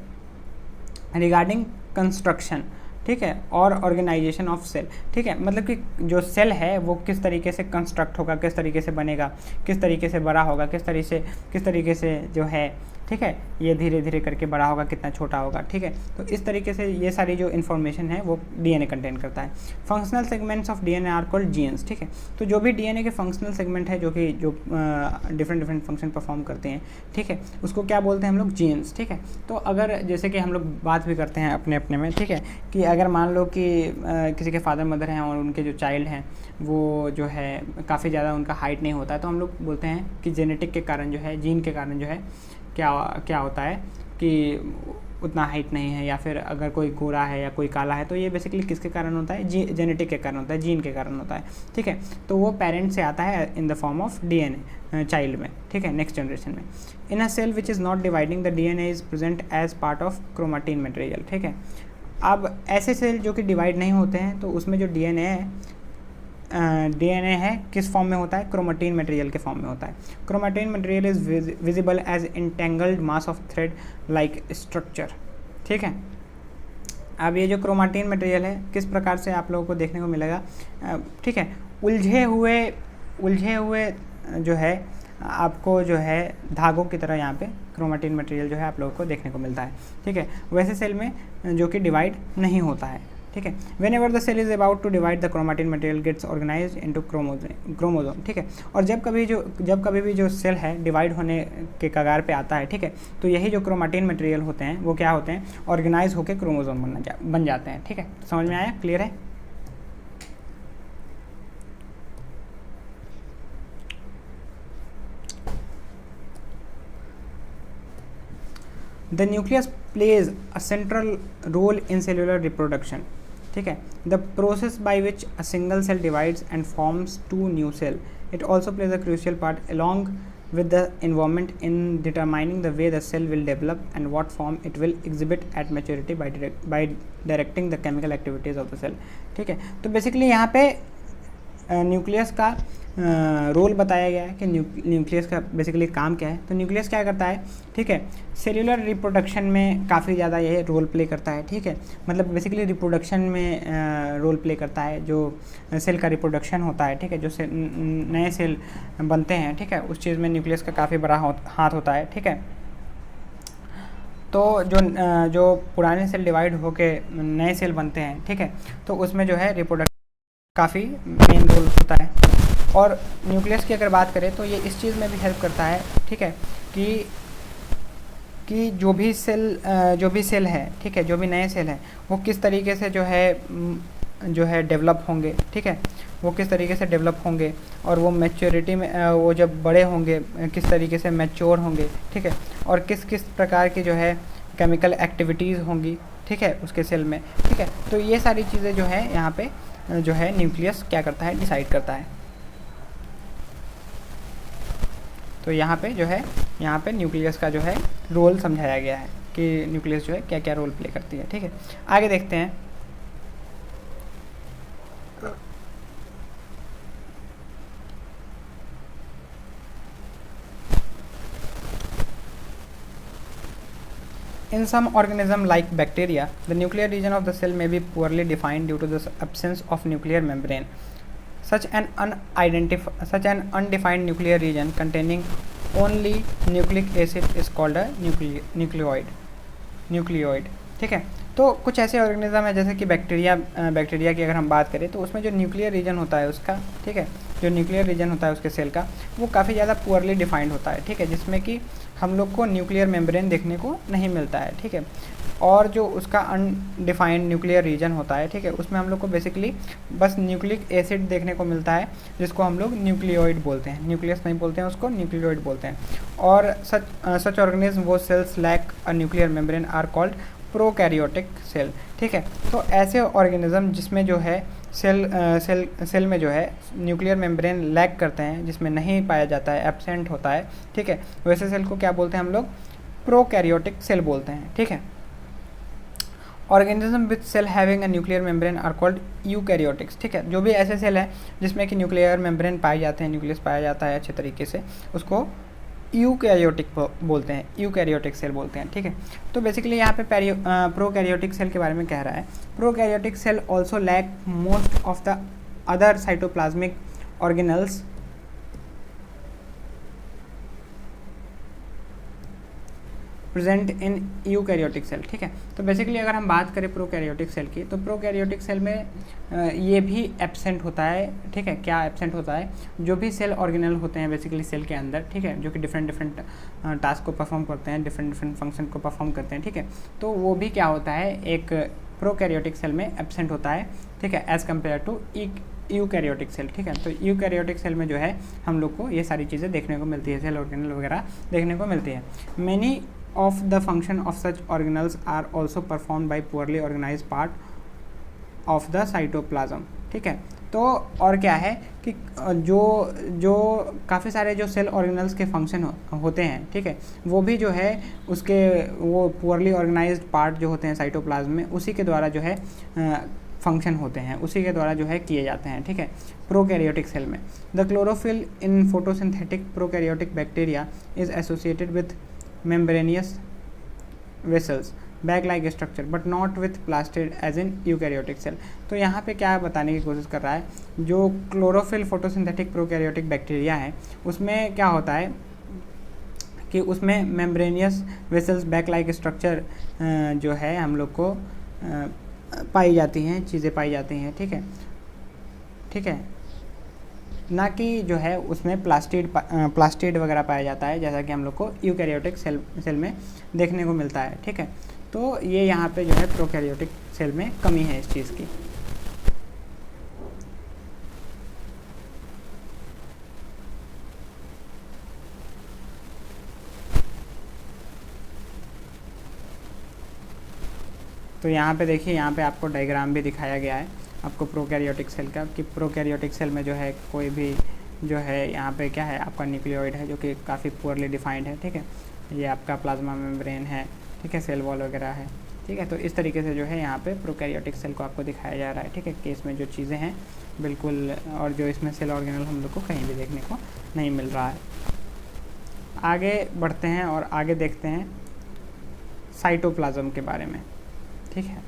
Speaker 1: रिगार्डिंग कंस्ट्रक्शन, ठीक है, और ऑर्गेनाइजेशन ऑफ सेल, ठीक है। मतलब कि जो सेल है वो किस तरीके से कंस्ट्रक्ट होगा, किस तरीके से बनेगा, किस तरीके से बड़ा होगा, किस तरीके से जो है, ठीक है, ये धीरे धीरे करके बड़ा होगा, कितना छोटा होगा, ठीक है। तो इस तरीके से ये सारी जो इन्फॉर्मेशन है वो डीएनए कंटेन करता है। Functional segments of DNA are called genes, ठीक है। तो जो भी डीएनए के फंक्शनल सेगमेंट है, जो डिफरेंट फंक्शन परफॉर्म करते हैं, ठीक है, उसको क्या बोलते हैं हम लोग, जीन्स, ठीक है। तो अगर जैसे कि हम लोग बात भी करते हैं अपने में, ठीक है, कि अगर मान लो कि किसी के फादर मदर हैं और उनके जो चाइल्ड हैं वो जो है काफ़ी ज़्यादा उनका हाइट नहीं होता है, तो हम लोग बोलते हैं कि जेनेटिक के कारण जो है, जीन के कारण जो है क्या होता है कि उतना हाइट नहीं है, या फिर अगर कोई गोरा है या कोई काला है, तो ये बेसिकली किसके कारण होता है, जेनेटिक के कारण होता है, जीन के कारण होता है, ठीक है। तो वो पेरेंट से आता है in the form of DNA child में, ठीक है, नेक्स्ट जनरेशन में। In a cell which is not dividing the DNA is present as part of chromatin material, ठीक है। अब ऐसे सेल जो कि डिवाइड नहीं होते हैं, तो उसमें जो डीएनए है किस फॉर्म में होता है, क्रोमाटिन मटेरियल के फॉर्म में होता है। Chromatin material is visible as entangled mass of thread like structure, ठीक है। अब ये जो क्रोमाटिन मटेरियल है किस प्रकार से आप लोगों को देखने को मिलेगा, ठीक है, उलझे हुए जो है आपको जो है धागों की तरह यहाँ पे क्रोमाटिन मटेरियल जो है आप लोगों को देखने को मिलता है, ठीक है। वैसे सेल में जो कि डिवाइड नहीं होता है, ठीक है। Whenever the cell is about to divide the chromatin material gets organise into chromosome, ठीक है। और जब कभी भी जो सेल है डिवाइड होने के कगार पे आता है, ठीक है, तो यही जो क्रोमाटिन मटेरियल होते हैं वो क्या होते हैं, ऑर्गेनाइज होकर क्रोमोसोम बन जाते हैं, ठीक है। समझ में आया, क्लियर है। The nucleus plays a central role in cellular reproduction, ठीक है, the process by which a single cell divides and forms two new cell. It also plays a crucial part along with the environment in determining the way the cell will develop and what form it will exhibit at maturity by directing the chemical activities of the cell, ठीक है। तो basically यहाँ पे nucleus का role बताया गया है कि न्यूक्लियस का बेसिकली काम क्या है। तो न्यूक्लियस क्या करता है, ठीक है, सेल्यूलर रिप्रोडक्शन में काफ़ी ज़्यादा ये रोल प्ले करता है, ठीक है। मतलब बेसिकली रिप्रोडक्शन में रोल प्ले करता है, जो सेल का रिप्रोडक्शन होता है, ठीक है, जो नए सेल बनते हैं, ठीक है, उस चीज़ में न्यूक्लियस का काफ़ी बड़ा हाथ होता है, ठीक है। तो जो पुराने सेल डिवाइड होके नए सेल बनते हैं, ठीक है, तो उसमें जो है रिप्रोडक्शन काफ़ी मेन रोल होता है। और न्यूक्लियस की अगर बात करें तो ये इस चीज़ में भी हेल्प करता है, ठीक है, कि जो भी सेल है, ठीक है, जो भी नए सेल हैं वो किस तरीके से जो है डेवलप होंगे, ठीक है, वो किस तरीके से डेवलप होंगे, और वो मैच्योरिटी में वो जब बड़े होंगे किस तरीके से मैच्योर होंगे, ठीक है, और किस किस प्रकार की जो है केमिकल एक्टिविटीज़ होंगी, ठीक है, उसके सेल में, ठीक है। तो ये सारी चीज़ें जो है यहाँ पे जो है न्यूक्लियस क्या करता है, डिसाइड करता है। तो यहाँ पे न्यूक्लियस का जो है रोल समझाया गया है कि न्यूक्लियस जो है क्या क्या रोल प्ले करती है, ठीक है। आगे देखते हैं। In some organism like bacteria, the nuclear region of the cell may be poorly defined due to the absence of nuclear membrane. such an undefined nuclear region containing only nucleic acid is called a nucleoid. ठीक है, तो कुछ ऐसे organism है जैसे कि bacteria की अगर हम बात करें तो उसमें जो न्यूक्लियर रीजन होता है उसका, ठीक है, जो न्यूक्लियर रीजन होता है उसके सेल का, वो काफ़ी ज़्यादा पुअरली डिफाइंड होता है। ठीक है, जिसमें कि हम लोग को न्यूक्लियर मेम्ब्रेन देखने को नहीं मिलता है। ठीक है, और जो उसका अनडिफाइंड न्यूक्लियर रीजन होता है, ठीक है, उसमें हम लोग को बेसिकली बस न्यूक्लिक एसिड देखने को मिलता है, जिसको हम लोग न्यूक्लियोइड बोलते हैं, न्यूक्लियस नहीं बोलते हैं उसको, न्यूक्लियोइड बोलते हैं। और सच ऑर्गेनिज्म वो cells lack a nuclear membrane are called prokaryotic cell. ठीक है, तो ऐसे ऑर्गेनिज्म जिसमें जो है सेल में जो है न्यूक्लियर मेम्ब्रेन लैक करते हैं, जिसमें नहीं पाया जाता है, एब्सेंट होता है। ठीक है, वैसे सेल को क्या बोलते हैं हम लोग? प्रोकैरियोटिक सेल बोलते हैं। ठीक है, organism with cell having a nuclear membrane are called eukaryotics. ठीक है, जो भी ऐसे सेल है जिसमें कि न्यूक्लियर मेम्ब्रेन पाए जाते हैं, न्यूक्लियस पाया जाता है अच्छे तरीके से, उसको यूकैरियोटिक बोलते हैं, यूकैरियोटिक सेल बोलते हैं। ठीक है, तो बेसिकली यहाँ पे प्रोकैरियोटिक सेल के बारे में कह रहा है। Prokaryotic cell also lack most of the other cytoplasmic organelles present in eukaryotic cell. ठीक है, तो बेसिकली अगर हम बात करें प्रोकैरियोटिक सेल की, तो प्रोकैरियोटिक सेल में ये भी एब्सेंट होता है। ठीक है, क्या एब्सेंट होता है? जो भी सेल ऑर्गेनल होते हैं बेसिकली सेल के अंदर, ठीक है, जो कि डिफरेंट टास्क को परफॉर्म करते हैं, डिफरेंट फंक्शन को परफॉर्म करते हैं। ठीक है, तो वो भी क्या होता है, एक प्रोकैरियोटिक सेल में एब्सेंट होता है। ठीक है, as compare to eukaryotic cell. ठीक है, तो यूकैरियोटिक सेल में जो है हम लोग को ये सारी चीज़ें देखने को मिलती है, सेल ऑर्गेनल वगैरह देखने को मिलती है। Many of the function of such organelles are also performed by poorly organized part of the cytoplasm। ठीक है, तो और क्या है कि जो काफ़ी सारे जो सेल ऑर्गेनल्स के फंक्शन होते हैं, ठीक है, वो भी जो है उसके वो पुअरली ऑर्गेनाइज्ड पार्ट जो होते हैं साइटोप्लाज्म में, उसी के द्वारा जो है फंक्शन होते हैं, उसी के द्वारा जो है किए जाते हैं। ठीक है, प्रोकैरियोटिक सेल में the chlorophyll in photosynthetic prokaryotic bacteria is associated with membranous vessels bag like structure but not with plastid as in eukaryotic cell. तो यहाँ पे क्या बताने की कोशिश कर रहा है, जो क्लोरोफिल फोटोसिंथेटिक प्रोकैरियोटिक बैक्टीरिया है उसमें क्या होता है कि उसमें membranosus vessels bag like structure जो है हम लोग को पाई जाती हैं, चीज़ें पाई जाती हैं। ठीक है, ठीक है, ना कि जो है उसमें प्लास्टिड वगैरह पाया जाता है, जैसा कि हम लोग को यूकैरियोटिक सेल में देखने को मिलता है। ठीक है, तो ये यहाँ पे जो है प्रोकैरियोटिक सेल में कमी है इस चीज़ की। तो यहाँ पे देखिए, यहाँ पे आपको डायग्राम भी दिखाया गया है आपको प्रोकैरियोटिक सेल का, कि प्रोकैरियोटिक सेल में जो है कोई भी जो है यहाँ पे क्या है, आपका न्यूक्लियोइड है जो कि काफ़ी पुअरली डिफाइंड है। ठीक है, ये आपका प्लाज्मा मेम्ब्रेन है, ठीक है, सेल वॉल वगैरह है। ठीक है, तो इस तरीके से जो है यहाँ पे प्रोकैरियोटिक सेल को आपको दिखाया जा रहा है। ठीक है, कि इसमें जो चीज़ें हैं बिल्कुल, और जो इसमें सेल ऑर्गेनल हम लोग को कहीं भी देखने को नहीं मिल रहा है। आगे बढ़ते हैं और आगे देखते हैं साइटोप्लाज्म के बारे में। ठीक है,